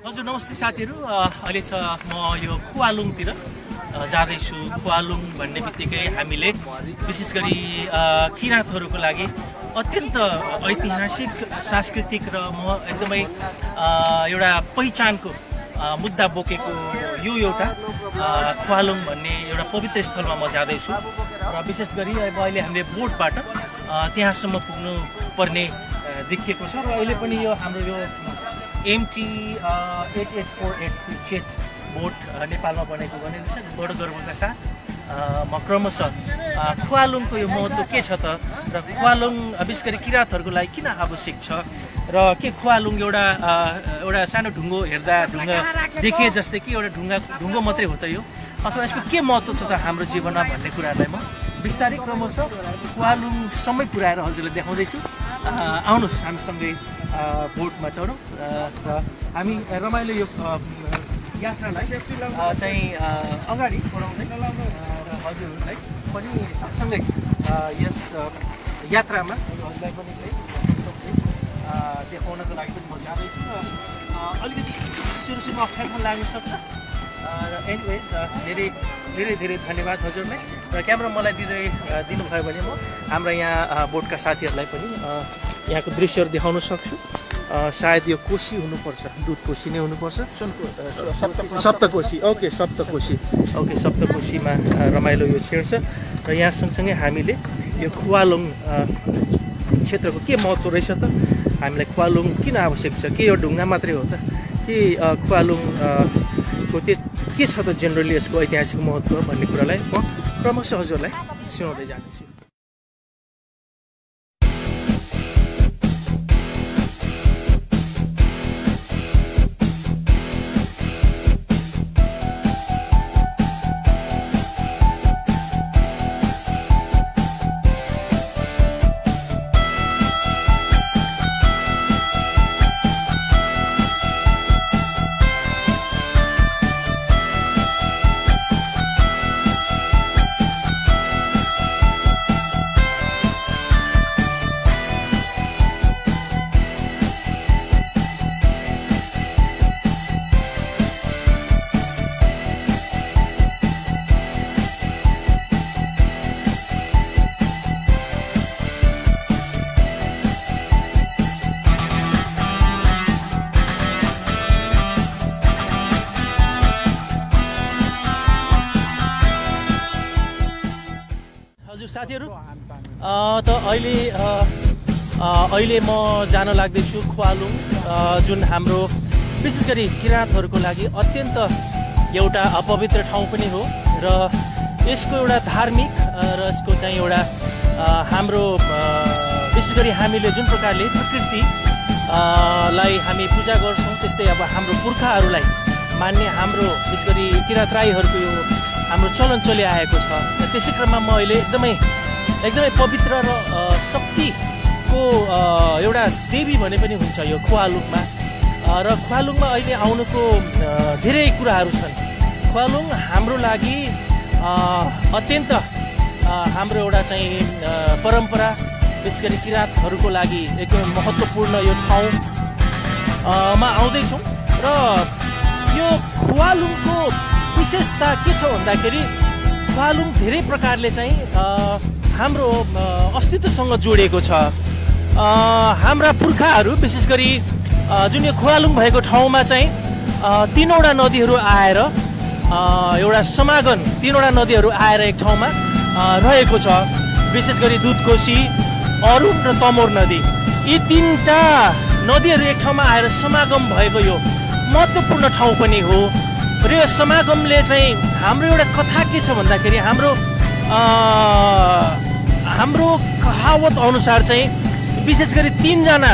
हजुर नमस्ते साथीहरू। अहिले छ म यो खुवालुङतिर जाँदैछु। खुवालुङ भन्ने बित्तिकै हामीले विशेष गरी किराँतहरूको लागि अत्यन्त ऐतिहासिक सांस्कृतिक र एकदमै एउटा पहिचानको मुद्दा बोकेको यो एउटा खुवालुङ भन्ने एउटा पवित्र स्थलमा म जाँदैछु र विशेष गरी अहिले हामीले बोटबाट त्यहाँसम्म पुग्नु पर्ने देखिएको छ र अहिले पनि यो हाम्रो यो MT 8848 जेट बोट नेपालमा बनेको भनेको छ। बडो गर्वका साथ म क्रमशः खुवालुङको यो महत्त्व के छ त र खुवालुङ विशेष गरी किराँतहरूको लागि किन आवश्यक छ र के खुवालुङ एउटा सानो ढुङ्गो हेर्दा ढुङ्गा देखे जस्तै कि एउटा ढुङ्गो मात्रै हो त यो, अथवा यसको के महत्त्व छ त हाम्रो जीवनमा भन्ने कुरालाई म बिस्तारै क्रमशः खुवालुङसम्मै पुऱ्याएर हजुरलाई देखाउँदैछु। आउनुहोस् हामीसँगै बोटमा चढौँ र हामी रमाइलो यो यात्रालाई चाहिँ अगाडि बढाउँदै र हजुरहरूलाई पनि सँगसँगै यस यात्रामा हजुरलाई पनि चाहिँ देखाउनको लागि पनि म जाँदैछु र अलिकति सुरुमा अप्ठ्यारो लाग्न सक्छ र एनिवेज धेरै धन्यवाद हजुरलाई र क्यामेरा मलाई दिनुभयो भने म हाम्रा यहाँ बोटका साथीहरूलाई पनि यहाँको दृश्यहरू देखाउन सक्छु। सायद यो कोशी हुनुपर्छ, दुध कोशी नै हुनुपर्छ, सप्तकोशी। ओके सप्तकोशीमा रमाइलो यो छेड्छ र यहाँ सँगसँगै हामीले यो खुवालुङ क्षेत्रको के महत्त्व रहेछ त, हामीलाई खुवालुङ किन आवश्यक छ, के यो ढुङ्गा मात्रै हो त, के खुवालुङको के छ त जेनरली यसको ऐतिहासिक महत्त्व भन्ने कुरालाई म क्रमशः हजुरलाई सुनाउँदै जानेछु। साथीहरू त अहिले म जान लाग्दैछु खुवालुङ, जुन हाम्रो विशेष गरी किराँतहरूको लागि अत्यन्त एउटा पवित्र ठाउँ पनि हो र यसको एउटा धार्मिक र यसको चाहिँ एउटा हाम्रो विशेष गरी हामीले जुन प्रकारले प्रकृतिलाई हामी पूजा गर्छौँ त्यस्तै अब हाम्रो पुर्खाहरूलाई मान्ने हाम्रो विशेष गरी किराँत राईहरूको यो हाम्रो चलन चलिआएको छ। त्यसै क्रममा म अहिले एकदमै पवित्र र शक्तिको एउटा देवी भने पनि हुन्छ यो खुवालुङमा र खुवालुङमा अहिले आउनुको धेरै कुराहरू छन्। खुवालुङ हाम्रो लागि अत्यन्त हाम्रो एउटा चाहिँ परम्परा विशेष गरी किराँतहरूको लागि एकदमै महत्त्वपूर्ण यो ठाउँमा आउँदैछौँ र यो खुवालुङको विशेषता के छ भन्दाखेरि खुवालुङ धेरै प्रकारले चाहिँ हाम्रो अस्तित्वसँग जोडिएको छ। हाम्रा पुर्खाहरू विशेष गरी जुन यो खुवालुङ भएको ठाउँमा चाहिँ तीनवटा नदीहरू आएर एउटा समागम, तीनवटा नदीहरू आएर एक ठाउँमा रहेको छ। विशेष गरी दुधकोशी, अरुण र तमोर नदी, यी तीनटा नदीहरू एक ठाउँमा आएर समागम भएको यो महत्त्वपूर्ण ठाउँ पनि हो र यो समागमले चाहिँ हाम्रो एउटा कथा के छ भन्दाखेरि हाम्रो कहावत अनुसार चाहिँ विशेष गरी तीनजना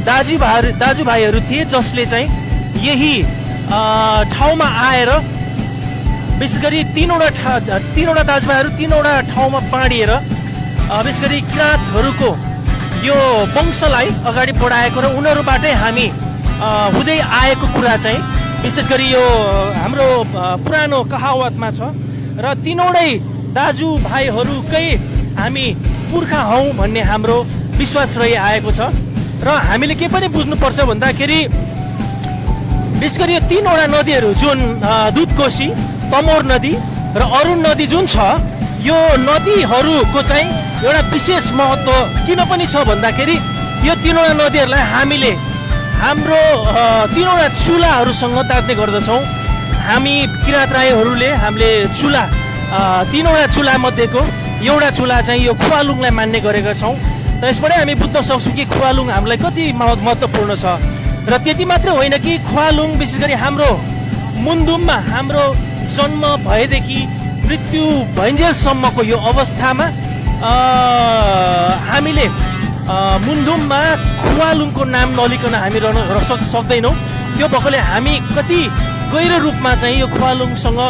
दाजुभाइहरू थिए जसले चाहिँ यही ठाउँमा आएर विशेष गरी तीनवटा दाजुभाइहरू तीनवटा ठाउँमा बाँडिएर विशेष गरी किराँतहरूको यो वंशलाई अगाडि बढाएको र उनीहरूबाटै हामी हुँदै आएको कुरा चाहिँ विशेष गरी यो हाम्रो पुरानो कहावतमा छ र तीनवटै दाजुभाइहरूकै हामी पुर्खा हौँ भन्ने हाम्रो विश्वास रहिआएको छ र हामीले के पनि बुझ्नुपर्छ भन्दाखेरि विशेष गरी यो 3वटा नदीहरू जुन दुधकोशी, तमोर नदी र अरुण नदी जुन छ, यो नदीहरूको चाहिँ एउटा विशेष महत्त्व किन पनि छ भन्दाखेरि यो 3वटा नदीहरूलाई हामीले हाम्रो 3वटा चुलाहरूसँग तात्ने गर्दछौँ। हामी किराँत राईहरूले हामीले चुला 3वटा चुला मध्येको एउटा चुला चाहिँ यो खुवालुङलाई मान्ने गरेका छौँ। र यसबाटै हामी बुझ्न सक्छौँ कि खुवालुङ हामीलाई कति महत्त्वपूर्ण छ। र त्यति मात्र होइन कि खुवालुङ विशेष गरी हाम्रो मुन्धुममा हाम्रो जन्म भएदेखि मृत्यु भइन्जेलसम्मको यो अवस्थामा हामीले मुन्धुममा खुवालुङको नाम नलिकन हामी रहन सक्दैनौँ। त्यो भएकोले हामी कति गहिरो रूपमा चाहिँ यो खुवालुङसँग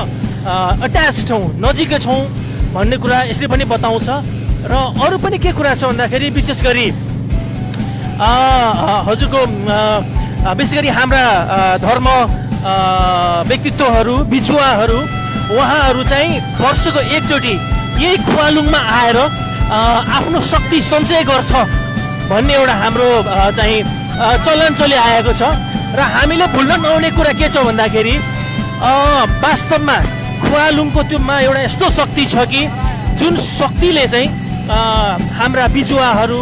अट्याच छौँ, नजिकै छौँ भन्ने कुरा यसले पनि बताउँछ। र अरू पनि के कुरा छ भन्दाखेरि विशेष गरी हजुरको विशेष गरी हाम्रा धर्म व्यक्तित्वहरू, बिजुवाहरू, उहाँहरू चाहिँ वर्षको एकचोटि यही खुवालुङमा आएर आफ्नो शक्ति सञ्चय गर्छ भन्ने एउटा हाम्रो चाहिँ चलन चलिआएको छ। र हामीले भुल्न नहुने कुरा के छ भन्दाखेरि वास्तवमा खुवालुङको त्योमा एउटा यस्तो शक्ति छ कि जुन शक्तिले चाहिँ हाम्रा बिजुवाहरू,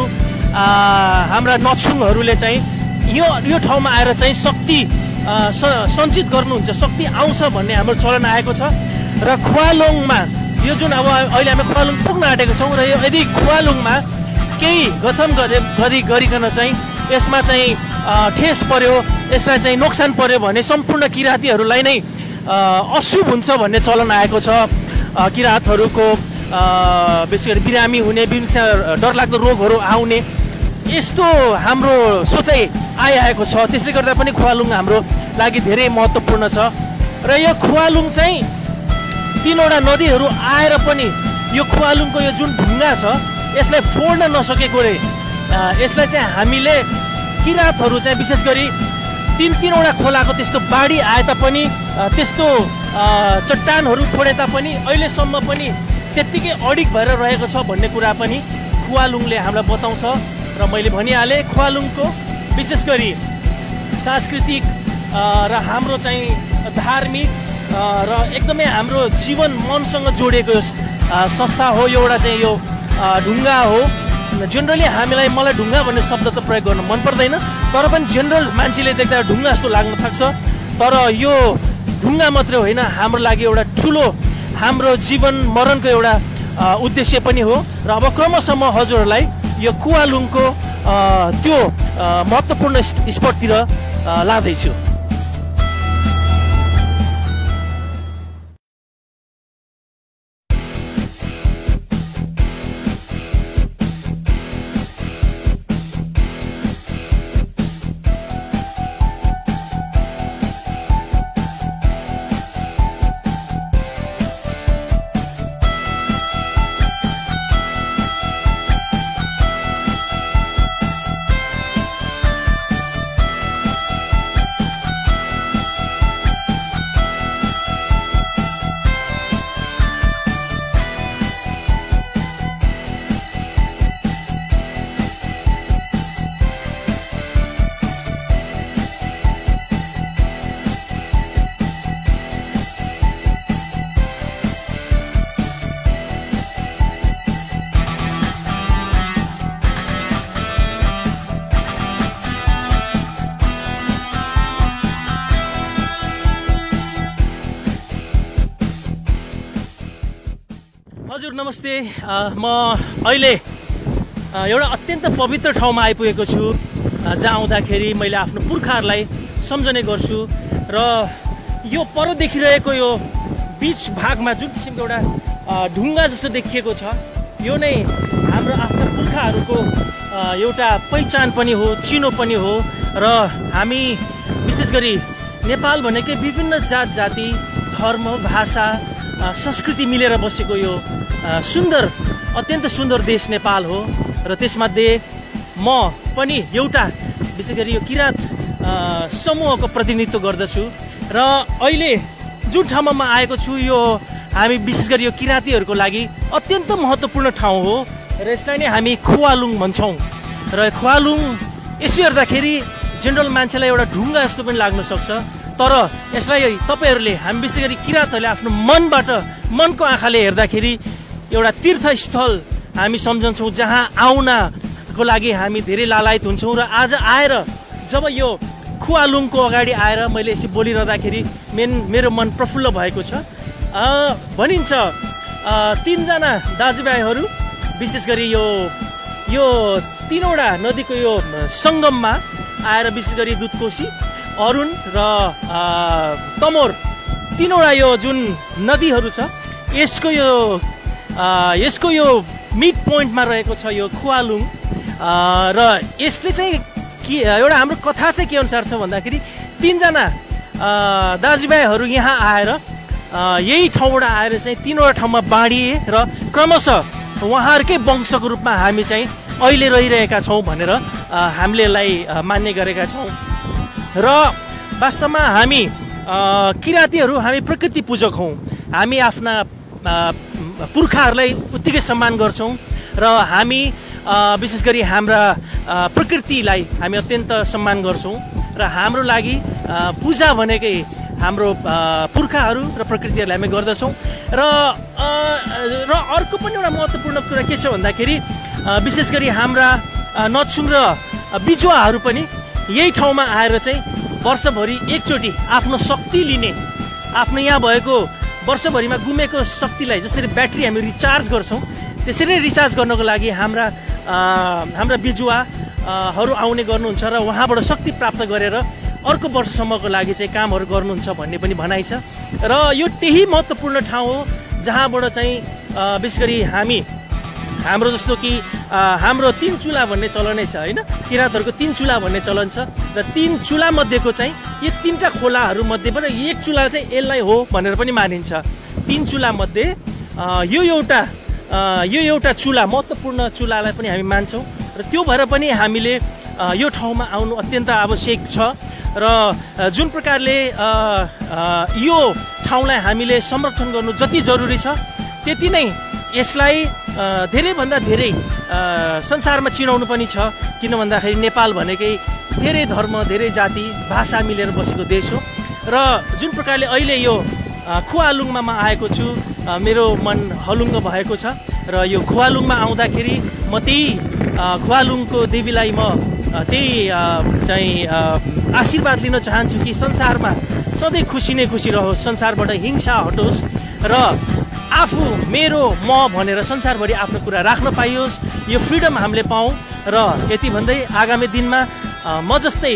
हाम्रा नछुङहरूले चाहिँ यो ठाउँमा आएर चाहिँ शक्ति सञ्चित गर्नुहुन्छ, शक्ति आउँछ भन्ने हाम्रो चलन आएको छ। र खुवालुङमा यो जुन अब अहिले हामी खुवालुङ पुग्न आँटेको छौँ र यो यदि खुवालुङमा केही गथम गरिकन चाहिँ यसमा चाहिँ ठेस पर्यो, यसलाई चाहिँ नोक्सान पर्यो भने सम्पूर्ण किराँतीहरूलाई नै अशुभ हुन्छ भन्ने चलन आएको छ। किराँतहरूको विशेष गरी बिरामी हुने, विभिन्न डरलाग्दो रोगहरू आउने यस्तो हाम्रो सोचाइ आइआएको छ। त्यसले गर्दा पनि खुवालुङ हाम्रो लागि धेरै महत्त्वपूर्ण छ। र यो खुवालुङ चाहिँ 3वटा नदीहरू आएर पनि यो खुवालुङको यो जुन ढुङ्गा छ यसलाई फोड्न नसकेकोले यसलाई चाहिँ हामीले किराँतहरू चाहिँ विशेष गरी 3-3वटा खोलाको त्यस्तो बाढी आए तापनि, त्यस्तो चट्टानहरू फोडे तापनि अहिलेसम्म पनि त्यत्तिकै अडिग भएर रहेको छ भन्ने कुरा पनि खुवालुङले हामीलाई बताउँछ। र मैले भनिहालेँ खुवालुङको विशेष गरी सांस्कृतिक र हाम्रो चाहिँ धार्मिक र एकदमै हाम्रो जीवन मनसँग जोडिएको संस्था हो। यो एउटा चाहिँ यो ढुङ्गा हो। जेनरली मलाई ढुङ्गा भन्ने शब्द त प्रयोग गर्न मन पर्दैन, तर पनि जेनरल मान्छेले देख्दा ढुङ्गा जस्तो लाग्न थाक्छ। तर यो ढुङ्गा मात्रै होइन, हाम्रो लागि एउटा ठुलो हाम्रो जीवन मरणको एउटा उद्देश्य पनि हो। र अब क्रमशः म हजुरहरूलाई यो खुवालुङको त्यो महत्त्वपूर्ण स्पटतिर लाँदैछु। हजुर नमस्ते। म अहिले एउटा अत्यन्त पवित्र ठाउँमा आइपुगेको छु जहाँ आउँदाखेरि मैले आफ्नो पुर्खाहरूलाई सम्झने गर्छु। र यो पर देखिरहेको यो बीच भागमा जुन किसिमको एउटा ढुङ्गा जस्तो देखिएको छ, यो नै हाम्रो आफ्ना पुर्खाहरूको एउटा पहिचान पनि हो, चिनो पनि हो। र हामी विशेष गरी नेपाल भनेकै विभिन्न जात जाति, धर्म, भाषा, संस्कृति मिलेर बसेको यो सुन्दर, अत्यन्त सुन्दर देश नेपाल हो। र त्यसमध्ये म पनि एउटा विशेष गरी यो किराँत समूहको प्रतिनिधित्व गर्दछु। र अहिले जुन ठाउँमा म आएको छु यो हामी विशेष गरी यो किराँतीहरूको लागि अत्यन्त महत्त्वपूर्ण ठाउँ हो। र यसलाई नै हामी खुवालुङ भन्छौँ। र खुवालुङ यसो हेर्दाखेरि जेनरल मान्छेलाई एउटा ढुङ्गा जस्तो पनि लाग्न सक्छ, तर यसलाई तपाईँहरूले हामी विशेष गरी किराँतहरूले आफ्नो मनको आँखाले हेर्दाखेरि एउटा तीर्थस्थल हामी सम्झन्छौँ, जहाँ आउनको लागि हामी धेरै लालायत हुन्छौँ। र आज आएर जब यो खुवालुङको अगाडि आएर मैले यसो बोलिरहँदाखेरि मेरो मन प्रफुल्ल भएको छ। भनिन्छ तीनजना दाजुभाइहरू विशेष गरी यो तीनवटा नदीको यो सङ्गममा आएर विशेष गरी दुधकोशी, अरुण र तमोर तीनवटा यो जुन नदीहरू छ यसको यो मिड पोइन्टमा रहेको छ यो खुवालुङ। र यसले चाहिँ एउटा हाम्रो कथा चाहिँ के अनुसार छ भन्दाखेरि तीनजना दाजुभाइहरू यहाँ आएर यही ठाउँबाट आएर चाहिँ तीनवटा ठाउँमा बाँडिए र क्रमशः उहाँहरूकै वंशको रूपमा हामी चाहिँ अहिले रहिरहेका छौँ भनेर हामीले यसलाई मान्ने गरेका छौँ। र वास्तवमा हामी किराँतीहरू हामी प्रकृति पूजक हौँ। हामी आफ्ना पुर्खाहरूलाई उत्तिकै सम्मान गर्छौँ र हामी विशेष गरी हाम्रा प्रकृतिलाई हामी अत्यन्त सम्मान गर्छौँ र हाम्रो लागि पूजा भनेकै हाम्रो पुर्खाहरू र प्रकृतिहरूलाई हामी गर्दछौँ। र अर्को पनि एउटा महत्त्वपूर्ण कुरा के छ भन्दाखेरि विशेष गरी हाम्रा नछुङ र बिजुवाहरू पनि यही ठाउँमा आएर चाहिँ वर्षभरि एकचोटि आफ्नो शक्ति लिने, आफ्नो यहाँ भएको वर्षभरिमा गुमेको शक्तिलाई जसरी ब्याट्री हामी रिचार्ज गर्छौँ त्यसरी रिचार्ज गर्नको लागि हाम्रा बिजुवाहरू आउने गर्नुहुन्छ र उहाँबाट शक्ति प्राप्त गरेर अर्को वर्षसम्मको लागि चाहिँ कामहरू गर्नुहुन्छ भन्ने पनि भनाइ छ। र यो त्यही महत्त्वपूर्ण ठाउँ हो जहाँबाट चाहिँ विशेष गरी हाम्रो जस्तो कि हाम्रो 3 चुला भन्ने चलनै छ होइन, किराँतहरूको 3 चुला भन्ने चलन छ र 3 चुला मध्येको चाहिँ यो 3टा खोलाहरू मध्येबाट एक चुला चाहिँ यसलाई हो भनेर पनि मानिन्छ। 3 चुला मध्ये यो एउटा चुला महत्त्वपूर्ण चुलालाई पनि हामी मान्छौँ र त्यो भएर पनि हामीले यो ठाउँमा आउनु अत्यन्त आवश्यक छ। र जुन प्रकारले यो ठाउँलाई हामीले संरक्षण गर्नु जति जरुरी छ त्यति नै यसलाई धेरैभन्दा धेरै संसारमा चिनाउनु पनि छ। किन भन्दाखेरि नेपाल भनेकै धेरै धर्म, धेरै जाति, भाषा मिलेर बसेको देश हो। र जुन प्रकारले अहिले यो खुवालुङमा म आएको छु, मेरो मन हलुङ्ग भएको छ र यो खुवालुङमा आउँदाखेरि म त्यही खुवालुङको देवीलाई म त्यही चाहिँ आशीर्वाद लिन चाहन्छु कि संसारमा सधैँ खुसी नै खुसी रहोस्, संसारबाट हिंसा हटोस् र आफू मेरो म भनेर संसारभरि आफ्नो कुरा राख्न पाइयोस्, यो फ्रिडम हामीले पाऊँ। र यति भन्दै आगामी दिनमा म जस्तै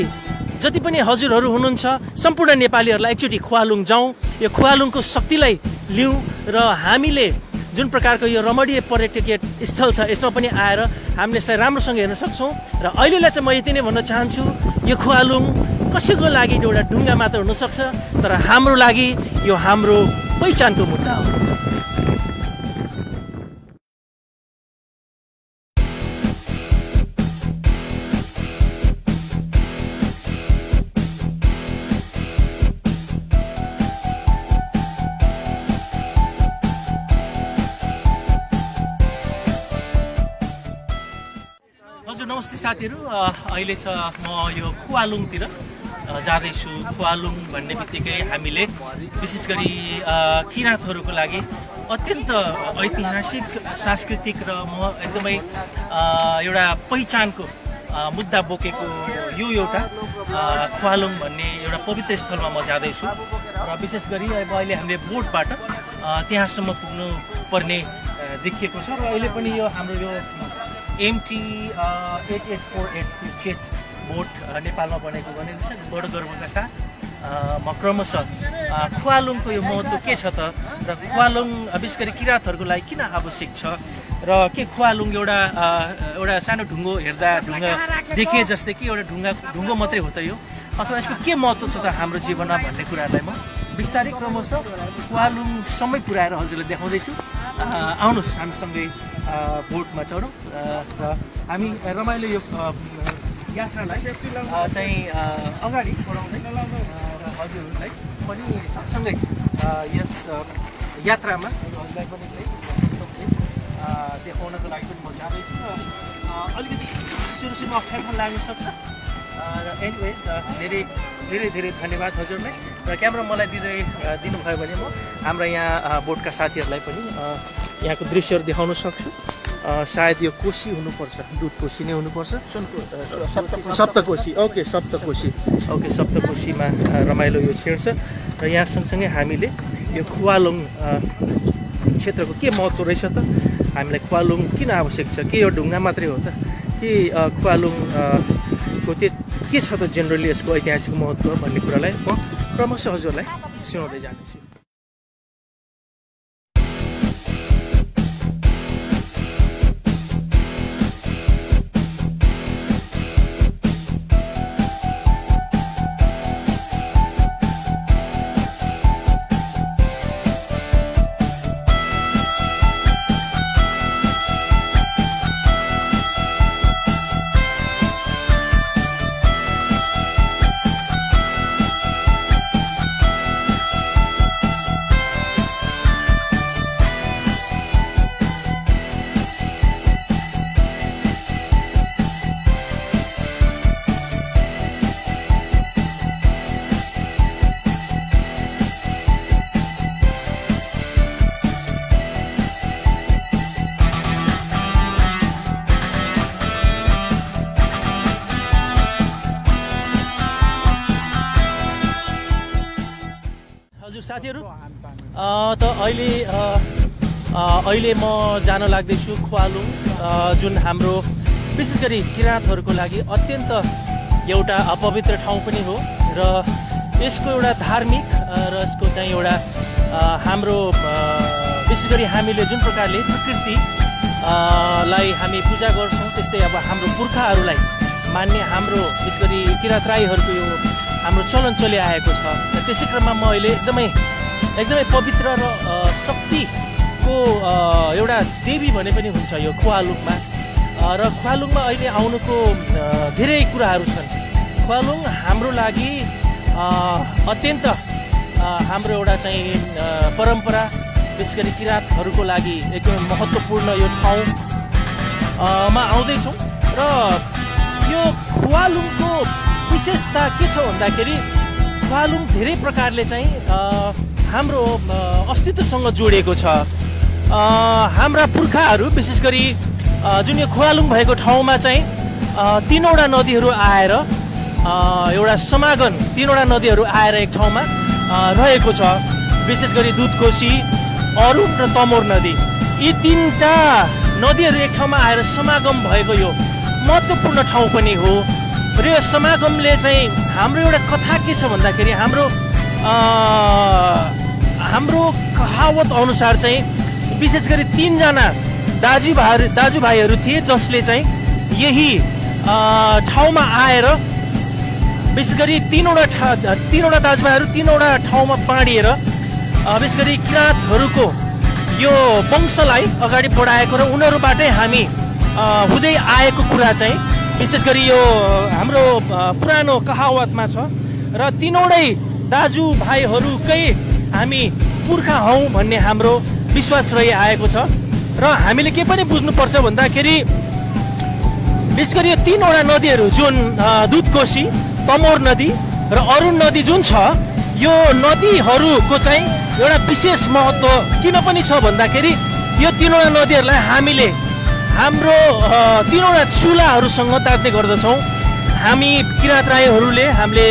जति पनि हजुरहरू हुनुहुन्छ सम्पूर्ण नेपालीहरूलाई एकचोटि खुवालुङ जाउँ, यो खुवालुङको शक्तिलाई लिउँ र हामीले जुन प्रकारको यो रमणीय पर्यटकीय स्थल छ यसमा पनि आएर हामीले यसलाई राम्रोसँग हेर्न सक्छौँ। र अहिलेलाई चाहिँ म यति नै भन्न चाहन्छु, यो खुवालुङ कसैको लागि एउटा ढुङ्गा मात्र हुनसक्छ तर हाम्रो लागि यो हाम्रो पहिचानको मुद्दा हो। नमस्ते साथीहरू, अहिले छ म यो खुवालुङतिर जाँदैछु। खुवालुङ भन्ने बित्तिकै हामीले विशेष गरी किराँतहरूको लागि अत्यन्त ऐतिहासिक, सांस्कृतिक र एकदमै एउटा पहिचानको मुद्दा बोकेको यो एउटा खुवालुङ भन्ने एउटा पवित्र स्थलमा म जाँदैछु। र विशेष गरी अब अहिले हामीले बोटबाट त्यहाँसम्म पुग्नु पर्ने देखिएको छ। र अहिले पनि यो हाम्रो यो MT 8848 बोट नेपालमा बनेको भनेको छ। बडो गर्वका साथ म क्रमशः खुवालुङको यो महत्त्व के छ त र खुवालुङ विशेष गरी किराँतहरूको लागि किन आवश्यक छ र के खुवालुङ एउटा सानो ढुङ्गो हेर्दा ढुङ्गा देखे जस्तै कि एउटा ढुङ्गो मात्रै हो त यो, अथवा यसको के महत्त्व छ त हाम्रो जीवनमा भन्ने कुराहरूलाई म बिस्तारै क्रमशः खुवालुङसम्मै पुऱ्याएर हजुरलाई देखाउँदैछु। आउनुहोस् हामीसँगै बोटमा चढौँ र हामी रमाइलो यो यात्रालाई चाहिँ अगाडि बढाउँदै र हजुरहरूलाई पनि सँगसँगै यस यात्रामा हजुरलाई पनि चाहिँ देखाउनको लागि पनि म जाँदैछु। अलिकति सुरु सुरुमा अप्ठ्यारो लाग्न सक्छ र एनिवेज धेरै धेरै धेरै धन्यवाद हजुरलाई र क्यामेरा मलाई दिनुभयो भने म हाम्रा यहाँ बोटका साथीहरूलाई पनि यहाँको दृश्यहरू देखाउन सक्छु। सायद यो कोशी हुनुपर्छ, दुध कोशी नै हुनुपर्छ, सप्तकोशी। ओके सप्तकोशीमा रमाइलो यो छेड्छ र यहाँ सँगसँगै हामीले यो खुवालुङ क्षेत्रको के महत्त्व रहेछ त, हामीलाई खुवालुङ किन आवश्यक छ, के यो ढुङ्गा मात्रै हो त, के खुवालुङको के छ त जेनरली यसको ऐतिहासिक महत्त्व भन्ने कुरालाई म क्रमशः हजुरलाई सुनाउँदै जानेछु। साथीहरू त अहिले म जान लाग्दैछु खुवालुङ, जुन हाम्रो विशेष गरी किराँतहरूको लागि अत्यन्त एउटा अपवित्र ठाउँ पनि हो र यसको एउटा धार्मिक र यसको चाहिँ एउटा हाम्रो विशेष गरी हामीले जुन प्रकारले प्रकृतिलाई हामी पूजा गर्छौँ त्यस्तै अब हाम्रो पुर्खाहरूलाई मान्ने हाम्रो विशेष गरी किराँत राईहरूको यो हाम्रो चलन चलिआएको छ। त्यसै क्रममा म अहिले एकदमै पवित्र र शक्तिको एउटा देवी भने पनि हुन्छ यो खुवालुङमा। र खुवालुङमा अहिले आउनुको धेरै कुराहरू छन्। खुवालुङ हाम्रो लागि अत्यन्त हाम्रो एउटा चाहिँ परम्परा विशेष गरी किराँतहरूको लागि एकदमै महत्त्वपूर्ण यो ठाउँमा आउँदैछौँ र यो खुवालुङको विशेषता के छ भन्दाखेरि खुवालुङ धेरै प्रकारले चाहिँ हाम्रो अस्तित्वसँग जोडिएको छ। हाम्रा पुर्खाहरू विशेष गरी जुन यो खुवालुङ भएको ठाउँमा चाहिँ तीनवटा नदीहरू आएर एउटा समागम, तीनवटा नदीहरू आएर एक ठाउँमा रहेको छ। विशेष गरी दुधकोशी, अरुण र तमोर नदी, यी तीनटा नदीहरू एक ठाउँमा आएर समागम भएको यो महत्त्वपूर्ण ठाउँ पनि हो। र यो समागमले चाहिँ हाम्रो एउटा कथा के छ भन्दाखेरि हाम्रो कहावत अनुसार चाहिँ विशेष गरी तीनजना दाजुभाइहरू थिए जसले चाहिँ यही ठाउँमा आएर विशेष गरी तीनवटा दाजुभाइहरू तीनवटा ठाउँमा बाँडिएर विशेष गरी किराँतहरूको यो वंशलाई अगाडि बढाएको र उनीहरूबाटै हामी हुँदै आएको कुरा चाहिँ विशेष गरी यो हाम्रो पुरानो कहावतमा छ। र तीनवटै दाजुभाइहरूकै हामी पुर्खा हौँ भन्ने हाम्रो विश्वास रहिआएको छ। र हामीले के पनि बुझ्नुपर्छ भन्दाखेरि विशेष गरी यो तीनवटा नदीहरू जुन दुधकोशी, तमोर नदी र अरुण नदी जुन छ, यो नदीहरूको चाहिँ एउटा विशेष महत्त्व किन पनि छ भन्दाखेरि यो तीनवटा नदीहरूलाई हामीले हाम्रो तीनवटा चुलाहरूसँग तार्ने गर्दछौँ। हामी किराँत राईहरूले हामीले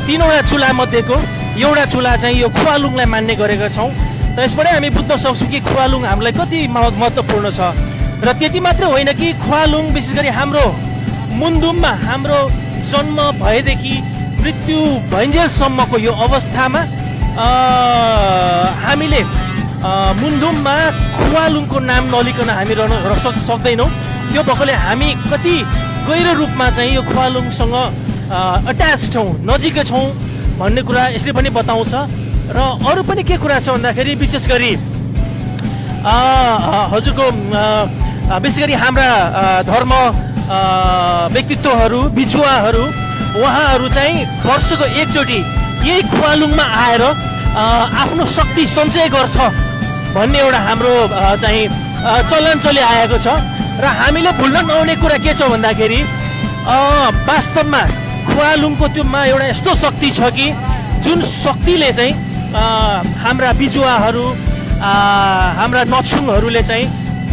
तीनवटा चुला मध्येको एउटा चुला चाहिँ यो खुवालुङलाई मान्ने गरेका छौँ। त यसबाटै हामी बुझ्न सक्छौँ कि खुवालुङ हामीलाई कति महत्त्वपूर्ण छ। र त्यति मात्रै होइन कि खुवालुङ विशेष गरी हाम्रो मुन्धुममा हाम्रो जन्म भएदेखि मृत्यु भइन्जेलसम्मको यो अवस्थामा हामीले मुन्धुममा खुवालुङको नाम नलिकन हामी रहन सक्दैनौँ। त्यो भएकोले हामी कति गहिरो रूपमा चाहिँ यो खुवालुङसँग अट्याच छौँ, नजिकै छौँ भन्ने कुरा यसले पनि बताउँछ। र अरू पनि के कुरा छ भन्दाखेरि विशेष गरी हजुरको विशेष गरी हाम्रा धर्म व्यक्तित्वहरू, बिजुवाहरू, उहाँहरू चाहिँ वर्षको एकचोटि यही खुवालुङमा आएर आफ्नो शक्ति सञ्चय गर्छ भन्ने एउटा हाम्रो चाहिँ चलन चलिआएको छ। र हामीले भुल्न नहुने कुरा के छ भन्दाखेरि वास्तवमा खुवालुङको त्योमा एउटा यस्तो शक्ति छ कि जुन शक्तिले चाहिँ हाम्रा बिजुवाहरू हाम्रा नछुङहरूले चाहिँ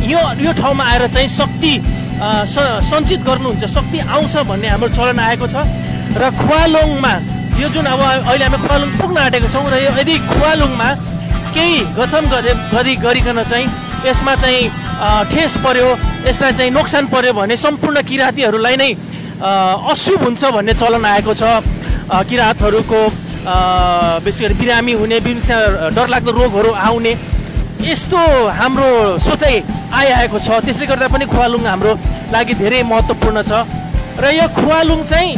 यो ठाउँमा आएर चाहिँ शक्ति सञ्चित गर्नुहुन्छ, शक्ति आउँछ भन्ने हाम्रो चलन आएको छ। र खुवालुङमा यो जुन अब अहिले हामी खुवालुङ पुग्न आँटेको छौँ र यदि खुवालुङमा केही गथम गरिकन चाहिँ यसमा चाहिँ ठेस पर्यो, यसलाई चाहिँ नोक्सान पर्यो भने सम्पूर्ण किराँतीहरूलाई नै अशुभ हुन्छ भन्ने चलन आएको छ। किराँतहरूको विशेष गरी बिरामी हुने, विभिन्न डरलाग्दो रोगहरू आउने यस्तो हाम्रो सोचाइ आइआएको छ। त्यसले गर्दा पनि खुवालुङ हाम्रो लागि धेरै महत्त्वपूर्ण छ। र यो खुवालुङ चाहिँ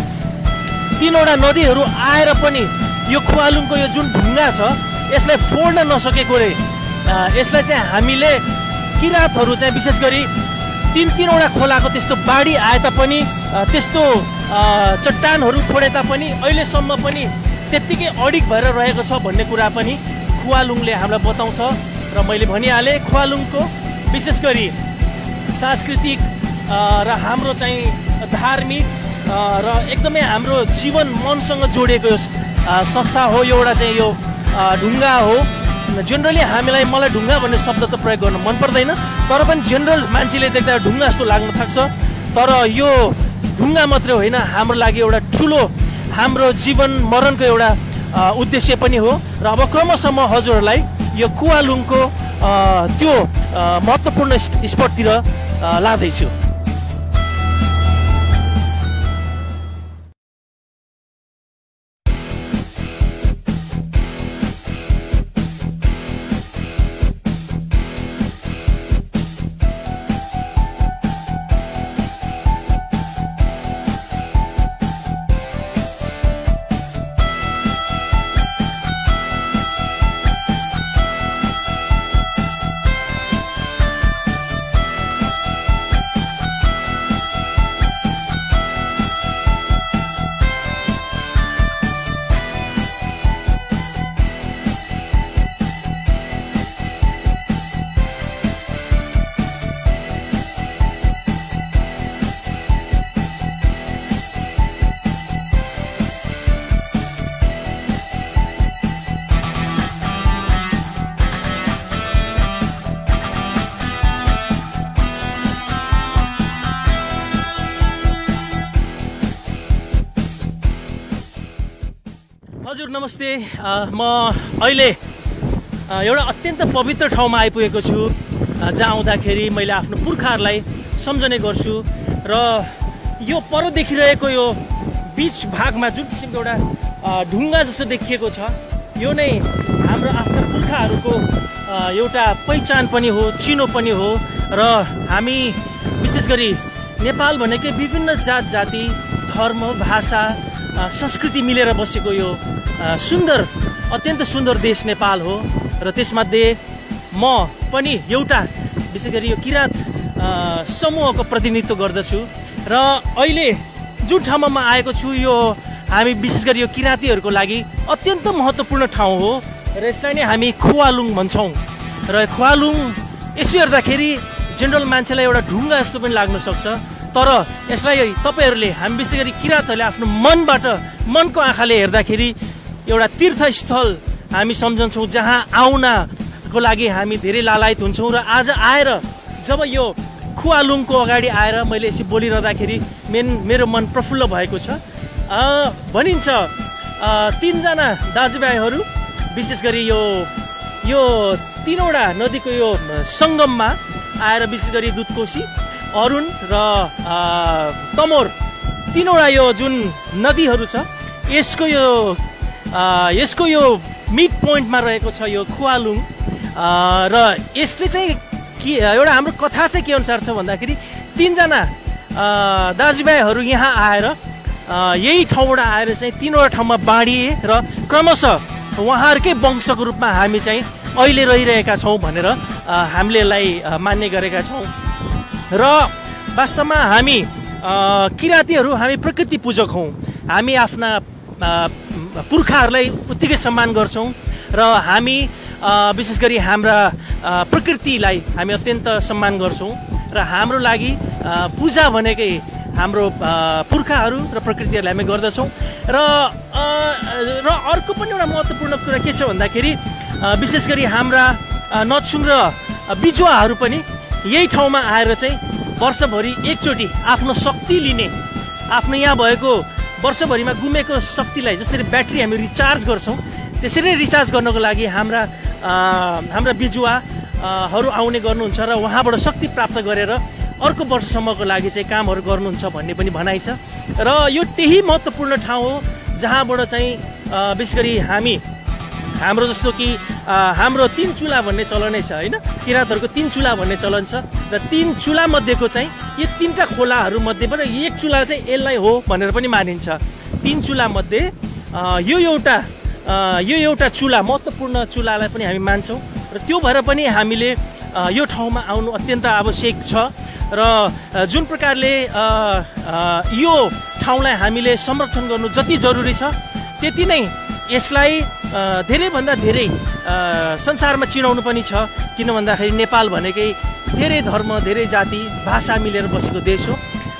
3वटा नदीहरू आएर पनि यो खुवालुङको यो जुन ढुङ्गा छ यसलाई फोड्न नसकेकोले यसलाई चाहिँ हामीले किराँतहरू चाहिँ विशेष गरी 3-3वटा खोलाको त्यस्तो बाढी आए तापनि त्यस्तो चट्टानहरू फोडे तापनि अहिलेसम्म पनि त्यत्तिकै अडिग भएर रहेको छ भन्ने कुरा पनि खुवालुङले हामीलाई बताउँछ। र मैले भनिहालेँ खुवालुङको विशेष गरी सांस्कृतिक र हाम्रो चाहिँ धार्मिक र एकदमै हाम्रो जीवन मनसँग जोडिएको संस्था हो। यो एउटा चाहिँ यो ढुङ्गा हो। जेनरली मलाई ढुङ्गा भन्ने शब्द त प्रयोग गर्न मन पर्दैन, तर पनि जेनरल मान्छेले देख्दा ढुङ्गा जस्तो लाग्न थाक्छ। तर यो ढुङ्गा मात्रै होइन, हाम्रो लागि एउटा ठुलो हाम्रो जीवन मरणको एउटा उद्देश्य पनि हो। र अब क्रमशः म हजुरहरूलाई यो खुवालुङको त्यो महत्त्वपूर्ण स्पटतिर लाँदैछु। हजुर नमस्ते। म अहिले एउटा अत्यन्त पवित्र ठाउँमा आइपुगेको छु जहाँ आउँदाखेरि मैले आफ्नो पुर्खाहरूलाई सम्झने गर्छु। र यो पर देखिरहेको यो बीच भागमा जुन किसिमको एउटा ढुङ्गा जस्तो देखिएको छ यो नै हाम्रो आफ्नो पुर्खाहरूको एउटा पहिचान पनि हो, चिनो पनि हो। र हामी विशेष गरी नेपाल भनेकै विभिन्न जात जाति, धर्म, भाषा, संस्कृति मिलेर बसेको यो सुन्दर, अत्यन्त सुन्दर देश नेपाल हो। र त्यसमध्ये म पनि एउटा विशेष गरी यो किराँत समूहको प्रतिनिधित्व गर्दछु। र अहिले जुन ठाउँमा म आएको छु यो हामी विशेष गरी यो किराँतीहरूको लागि अत्यन्त महत्त्वपूर्ण ठाउँ हो र यसलाई नै हामी खुवालुङ भन्छौँ। र खुवालुङ यसो हेर्दाखेरि जेनरल मान्छेलाई एउटा ढुङ्गा जस्तो पनि लाग्न सक्छ, तर यसलाई तपाईँहरूले हामी विशेष गरी किराँतहरूले आफ्नो मनको आँखाले हेर्दाखेरि एउटा तीर्थस्थल हामी सम्झन्छौँ जहाँ आउनको लागि हामी धेरै लालायत हुन्छौँ। र आज आएर जब यो खुवालुङको अगाडि आएर मैले यसो बोलिरहँदाखेरि मेरो मन प्रफुल्ल भएको छ। भनिन्छ 3जना दाजुभाइहरू विशेष गरी यो 3वटा नदीको यो सङ्गममा आएर विशेष गरी दुधकोशी, अरुण र तमोर 3वटा यो जुन नदीहरू छ यसको यो मिड पोइन्टमा रहेको छ यो खुवालुङ। र यसले चाहिँ एउटा हाम्रो कथा चाहिँ के अनुसार छ भन्दाखेरि 3जना दाजुभाइहरू यहाँ आएर यही ठाउँबाट आएर चाहिँ 3वटा ठाउँमा बाँडिए र क्रमशः उहाँहरूकै वंशको रूपमा हामी चाहिँ अहिले रहिरहेका छौँ भनेर हामीले यसलाई मान्ने गरेका छौँ। र वास्तवमा हामी किराँतीहरू हामी प्रकृति पूजक हौँ। हामी आफ्ना पुर्खाहरूलाई उत्तिकै सम्मान गर्छौँ र हामी विशेष गरी हाम्रा प्रकृतिलाई हामी अत्यन्त सम्मान गर्छौँ। र हाम्रो लागि पूजा भनेकै हाम्रो पुर्खाहरू र प्रकृतिहरूलाई हामी गर्दछौँ। र अर्को पनि एउटा महत्त्वपूर्ण कुरा के छ भन्दाखेरि विशेष गरी हाम्रा नछुङ र बिजुवाहरू पनि यही ठाउँमा आएर चाहिँ वर्षभरि एकचोटि आफ्नो शक्ति लिने, आफ्नो यहाँ भएको वर्षभरिमा गुमेको शक्तिलाई जसरी ब्याट्री हामी रिचार्ज गर्छौँ त्यसरी रिचार्ज गर्नको लागि हाम्रा बिजुवाहरू आउने गर्नुहुन्छ र उहाँबाट शक्ति प्राप्त गरेर अर्को वर्षसम्मको लागि चाहिँ कामहरू गर्नुहुन्छ भन्ने पनि भनाइ छ। र यो त्यही महत्त्वपूर्ण ठाउँ हो जहाँबाट चाहिँ विशेष गरी हाम्रो जस्तो कि हाम्रो 3 चुला भन्ने चलनै छ होइन, किराँतहरूको 3 चुला भन्ने चलन छ र 3 चुला मध्येको चाहिँ यो 3टा खोलाहरू मध्येबाट एक चुला चाहिँ यसलाई हो भनेर पनि मानिन्छ। 3 चुला मध्ये यो एउटा चुला महत्त्वपूर्ण चुलालाई पनि हामी मान्छौँ र त्यो भएर पनि हामीले यो ठाउँमा आउनु अत्यन्त आवश्यक छ। र जुन प्रकारले यो ठाउँलाई हामीले संरक्षण गर्नु जति जरुरी छ त्यति नै यसलाई धेरैभन्दा धेरै संसारमा चिनाउनु पनि छ। किन भन्दाखेरि नेपाल भनेकै धेरै धर्म, धेरै जाति, भाषा मिलेर बसेको देश हो।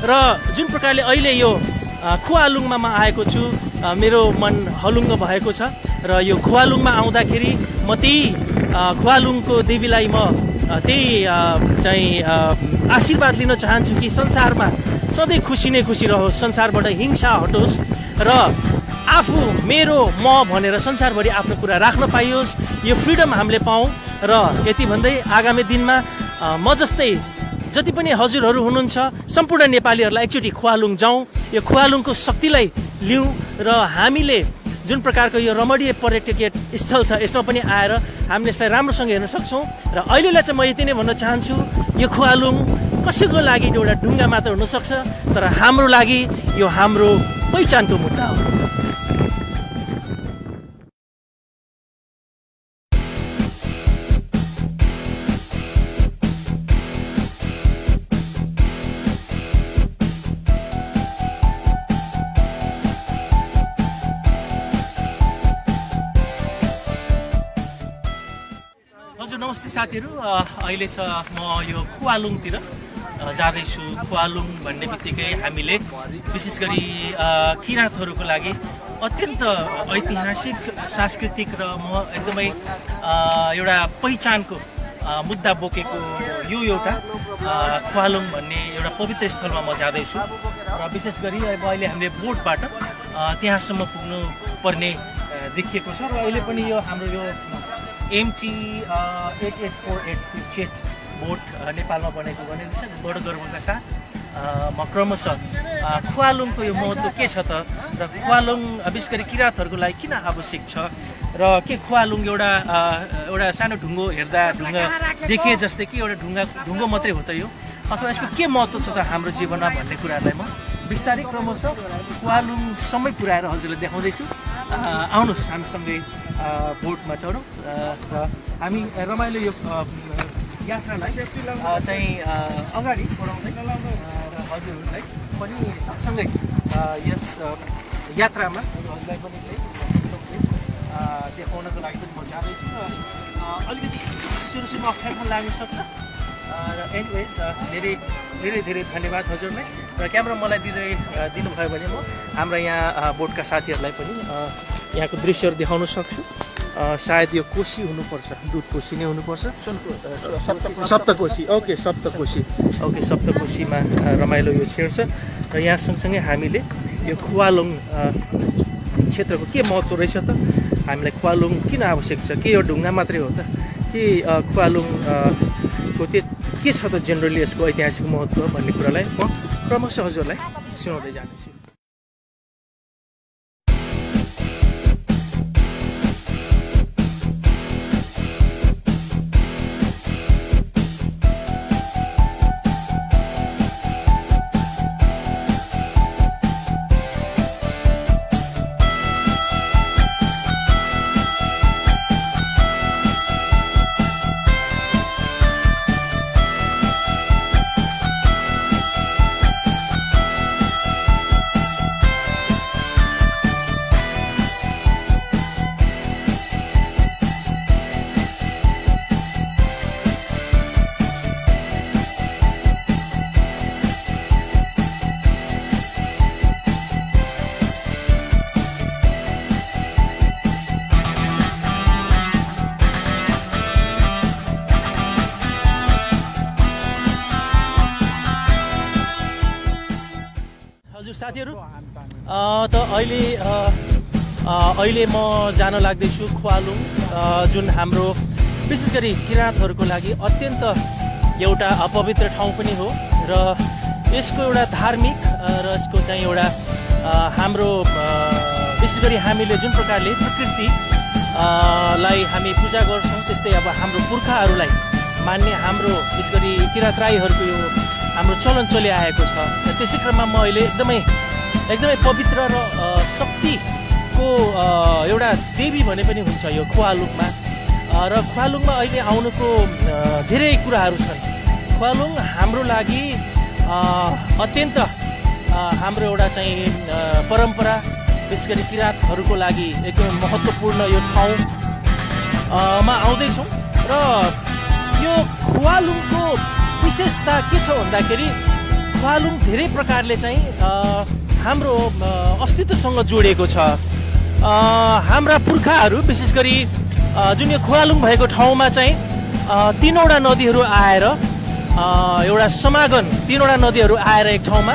र जुन प्रकारले अहिले यो खुवालुङमा म आएको छु, मेरो मन हलुङ्ग भएको छ र यो खुवालुङमा आउँदाखेरि म त्यही खुवालुङको देवीलाई म त्यही चाहिँ आशीर्वाद लिन चाहन्छु कि संसारमा सधैँ खुसी नै खुसी रहोस्, संसारबाट हिंसा हटोस् र आफू मेरो म भनेर संसारभरि आफ्नो कुरा राख्न पाइयोस्, यो फ्रिडम हामीले पाऊँ। र यति भन्दै आगामी दिनमा म जस्तै जति पनि हजुरहरू हुनुहुन्छ सम्पूर्ण नेपालीहरूलाई एकचोटि खुवालुङ जाउँ, यो खुवालुङको शक्तिलाई लिउँ र हामीले जुन प्रकारको यो रमणीय पर्यटकीय स्थल छ यसमा पनि आएर हामीले यसलाई राम्रोसँग हेर्न सक्छौँ। र अहिलेलाई चाहिँ म यति नै भन्न चाहन्छु, यो खुवालुङ कसैको लागि एउटा ढुङ्गा मात्र हुनसक्छ तर हाम्रो लागि यो हाम्रो पहिचानको मुद्दा हो। नमस्ते साथीहरू, अहिले छ म यो खुवालुङतिर जाँदैछु। खुवालुङ भन्ने बित्तिकै हामीले विशेष गरी किराँतहरूको लागि अत्यन्त ऐतिहासिक, सांस्कृतिक र एकदमै एउटा पहिचानको मुद्दा बोकेको यो एउटा खुवालुङ भन्ने एउटा पवित्र स्थलमा म जाँदैछु। र विशेष गरी अब अहिले हामीले बोटबाट त्यहाँसम्म पुग्नु पर्ने देखिएको छ। र अहिले पनि यो हाम्रो यो MT 8848 बोट नेपालमा बनेको भनेको छ। बडो गर्वका साथ म क्रमशः खुवालुङको यो महत्त्व के छ त, र खुवालुङ विशेष गरी किराँतहरूको लागि किन आवश्यक छ, र के खुवालुङ एउटा सानो ढुङ्गो हेर्दा ढुङ्गा देखिए जस्तै कि एउटा ढुङ्गो मात्रै हो त यो, अथवा यसको के महत्त्व छ त हाम्रो जीवनमा भन्ने कुराहरूलाई म बिस्तारै क्रमशः खुवालुङसम्मै पुऱ्याएर हजुरलाई देखाउँदैछु। आउनुहोस् हामीसँगै बोटमा चढौँ र हामी रमाइलो यो यात्रालाई चाहिँ अगाडि बढाउँदै र हजुरहरूलाई पनि सँगसँगै यस यात्रामा हजुरलाई पनि चाहिँ देखाउनको लागि पनि म जाँदैछु। र अलिकति सुरुमा अप्ठ्यारो लाग्न सक्छ र एनिवेज धेरै धेरै धन्यवाद हजुरलाई। र क्यामेरा मलाई दिनुभयो भने म हाम्रा यहाँ बोटका साथीहरूलाई पनि यहाँको दृश्यहरू देखाउन सक्छु। सायद यो कोशी हुनुपर्छ, दुध कोशी नै हुनुपर्छ, सप्तकोशी। ओके, सप्तकोशीमा रमाइलो यो छेड्छ। र यहाँ सँगसँगै हामीले यो खुवालुङ क्षेत्रको के महत्त्व रहेछ त, हामीलाई खुवालुङ किन आवश्यक छ, के यो ढुङ्गा मात्रै हो त, कि खुवालुङको के छ त जेनरली यसको ऐतिहासिक महत्त्व भन्ने कुरालाई म क्रमशः हजुरलाई सुनाउँदै जानेछु। साथीहरू त अहिले म जान लाग्दैछु खुवालुङ, जुन हाम्रो विशेष गरी किराँतहरूको लागि अत्यन्त एउटा पवित्र ठाउँ पनि हो र यसको एउटा धार्मिक र यसको चाहिँ एउटा हाम्रो विशेष गरी हामीले जुन प्रकारले प्रकृति लाई हामी पूजा गर्छौँ त्यस्तै अब हाम्रो पुर्खाहरूलाई मान्ने हाम्रो विशेष गरी किराँत राईहरूको यो हाम्रो चलन चलिआएको छ। त्यसै क्रममा म अहिले एकदमै पवित्र र शक्तिको एउटा देवी भने पनि हुन्छ यो खुवालुङमा। र खुवालुङमा अहिले आउनुको धेरै कुराहरू छन्। खुवालुङ हाम्रो लागि अत्यन्त हाम्रो एउटा चाहिँ परम्परा विशेष गरी किराँतहरूको लागि एकदमै महत्त्वपूर्ण यो ठाउँमा आउँदैछौँ। र यो खुवालुङको विशेषता के छ भन्दाखेरि खुवालुङ धेरै प्रकारले चाहिँ हाम्रो अस्तित्वसँग जोडिएको छ। हाम्रा पुर्खाहरू विशेष गरी जुन यो खुवालुङ भएको ठाउँमा चाहिँ तीनवटा नदीहरू आएर एउटा समागम, तीनवटा नदीहरू आएर एक ठाउँमा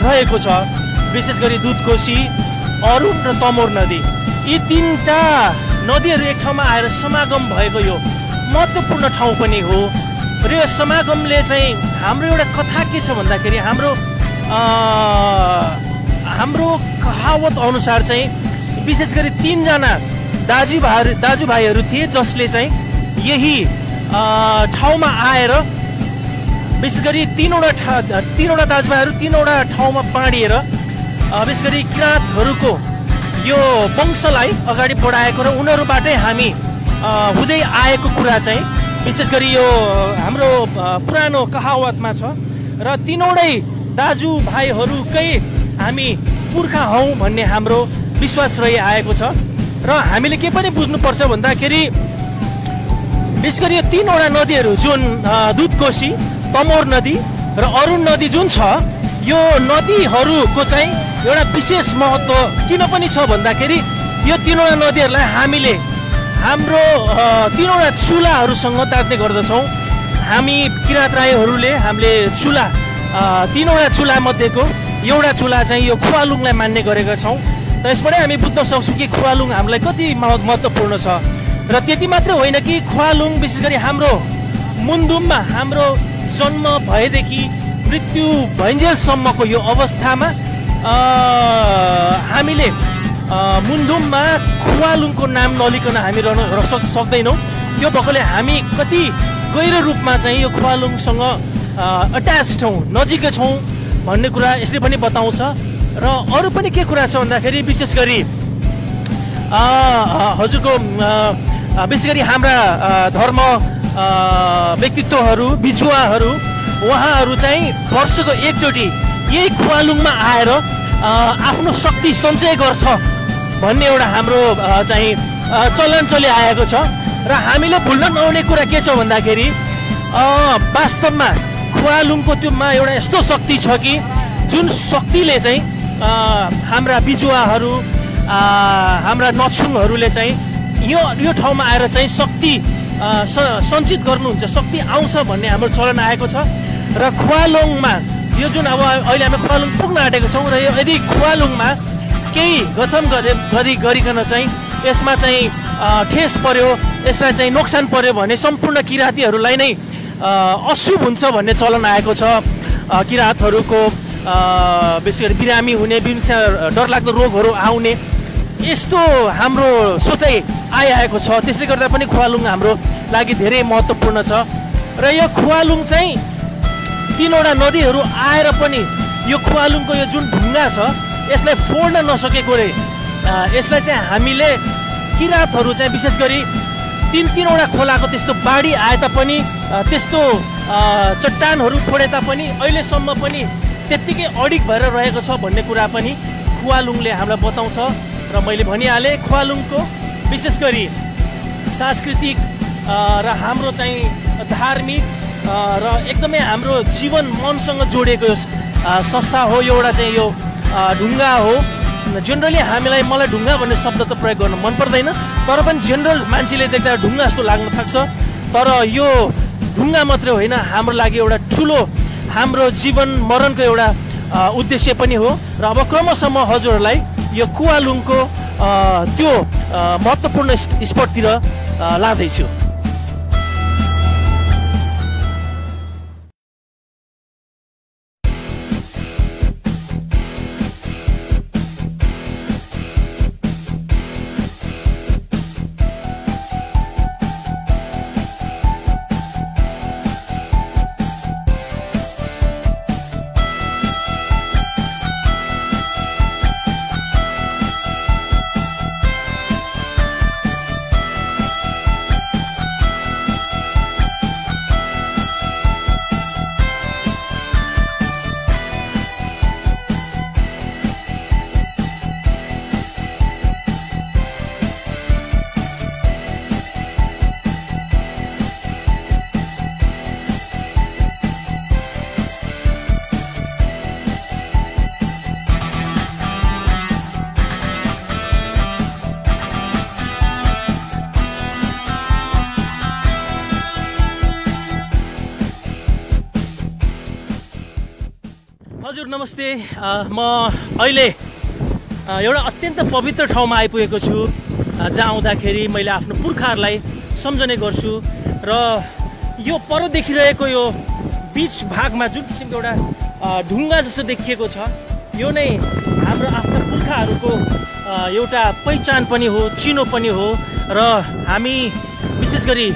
रहेको छ। विशेष गरी दुधकोशी, अरुण र तमोर नदी, यी तीनटा नदीहरू एक ठाउँमा आएर समागम भएको यो महत्त्वपूर्ण ठाउँ पनि हो। र यो समागमले चाहिँ हाम्रो एउटा कथा के छ भन्दाखेरि हाम्रो कहावत अनुसार चाहिँ विशेष गरी तीनजना दाजुभाइहरू थिए जसले चाहिँ यही ठाउँमा आएर विशेष गरी तीनवटा दाजुभाइहरू तीनवटा ठाउँमा बाँडिएर विशेष गरी किराँतहरूको यो वंशलाई अगाडि बढाएको र उनीहरूबाटै हामी हुँदै आएको कुरा चाहिँ विशेष गरी यो हाम्रो पुरानो कहावतमा छ। र तीनवटै दाजुभाइहरूकै हामी पुर्खा हौँ भन्ने हाम्रो विश्वास रहिआएको छ। र हामीले के पनि बुझ्नुपर्छ भन्दाखेरि विशेष गरी यो तीनवटा नदीहरू जुन दुधकोशी, तमोर नदी र अरुण नदी जुन छ, यो नदीहरूको चाहिँ एउटा विशेष महत्त्व किन पनि छ भन्दाखेरि यो तीनवटा नदीहरूलाई हामीले हाम्रो तीनवटा चुलाहरूसँग तात्ने गर्दछौँ। हामी किराँत राईहरूले हामीले चुला तीनवटा चुला मध्येको एउटा चुला चाहिँ यो खुवालुङलाई मान्ने गरेका छौँ। त यसबाटै हामी बुझ्न सक्छौँ कि खुवालुङ हामीलाई कति महत्त्वपूर्ण छ। र त्यति मात्रै होइन कि खुवालुङ विशेष गरी हाम्रो मुन्दुममा हाम्रो जन्म भएदेखि मृत्यु भइन्जेलसम्मको यो अवस्थामा हामीले मुन्दुममा खुवालुङको नाम नलिकन हामी रहन सक्दैनौँ। यो भएकोले हामी कति गहिरो रूपमा चाहिँ यो खुवालुङसँग अट्याच छौँ, नजिकै छौँ भन्ने कुरा यसले पनि बताउँछ। र अरू पनि के कुरा छ भन्दाखेरि विशेष गरी हजुरको विशेष गरी हाम्रा धर्म व्यक्तित्वहरू, बिजुवाहरू, उहाँहरू चाहिँ वर्षको एकचोटि यही खुवालुङमा आएर आफ्नो शक्ति सञ्चय गर्छ भन्ने एउटा हाम्रो चाहिँ चलन चलिआएको छ। र हामीले भुल्न नहुने कुरा के छ भन्दाखेरि वास्तवमा खुवालुङको त्योमा एउटा यस्तो शक्ति छ कि जुन शक्तिले चाहिँ हाम्रा बिजुवाहरू, हाम्रा नछुङहरूले चाहिँ यो ठाउँमा आएर चाहिँ शक्ति सञ्चित गर्नुहुन्छ, शक्ति आउँछ भन्ने हाम्रो चलन आएको छ। र खुवालुङमा यो जुन अब अहिले हामी खुवालुङ पुग्न आँटेको छौँ र यदि खुवालुङमा केही गथम गरिकन चाहिँ यसमा चाहिँ ठेस पर्यो, यसलाई चाहिँ नोक्सान पर्यो भने सम्पूर्ण किराँतीहरूलाई नै अशुभ हुन्छ भन्ने चलन आएको छ। किराँतहरूको विशेष गरी बिरामी हुने, डरलाग्दो रोगहरू आउने यस्तो हाम्रो सोचाइ आइआएको छ। त्यसले गर्दा पनि खुवालुङ हाम्रो लागि धेरै महत्त्वपूर्ण छ। र यो खुवालुङ चाहिँ तीनवटा नदीहरू आएर पनि यो खुवालुङको यो जुन ढुङ्गा छ यसलाई फोड्न नसकेकोले यसलाई चाहिँ हामीले किराँतहरू चाहिँ विशेष गरी तीनवटा खोलाको त्यस्तो बाढी आए तापनि त्यस्तो चट्टानहरू फोडे तापनि अहिलेसम्म पनि त्यत्तिकै अडिग भएर रहेको छ भन्ने कुरा पनि खुवालुङले हामीलाई बताउँछ। र मैले भनिहालेँ खुवालुङको विशेष गरी सांस्कृतिक र हाम्रो चाहिँ धार्मिक र एकदमै हाम्रो जीवन मनसँग जोडिएको संस्था हो। यो एउटा चाहिँ यो ढुङ्गा हो। जेनरली मलाई ढुङ्गा भन्ने शब्द त प्रयोग गर्न मन पर्दैन, तर पनि जेनरल मान्छेले देख्दा ढुङ्गा जस्तो लाग्न थाक्छ। तर यो ढुङ्गा मात्रै होइन, हाम्रो लागि एउटा ठुलो हाम्रो जीवन मरणको एउटा उद्देश्य पनि हो। र अब क्रमशः म हजुरहरूलाई यो कुवालुङको त्यो महत्त्वपूर्ण स्पटतिर लाँदैछु। हजुर नमस्ते। म अहिले एउटा अत्यन्त पवित्र ठाउँमा आइपुगेको छु जहाँ आउँदाखेरि मैले आफ्नो पुर्खाहरूलाई सम्झने गर्छु। र यो पर देखिरहेको यो बीच भागमा जुन किसिमको एउटा ढुङ्गा जस्तो देखिएको छ, यो नै हाम्रो आफ्ना पुर्खाहरूको एउटा पहिचान पनि हो, चिनो पनि हो। र हामी विशेष गरी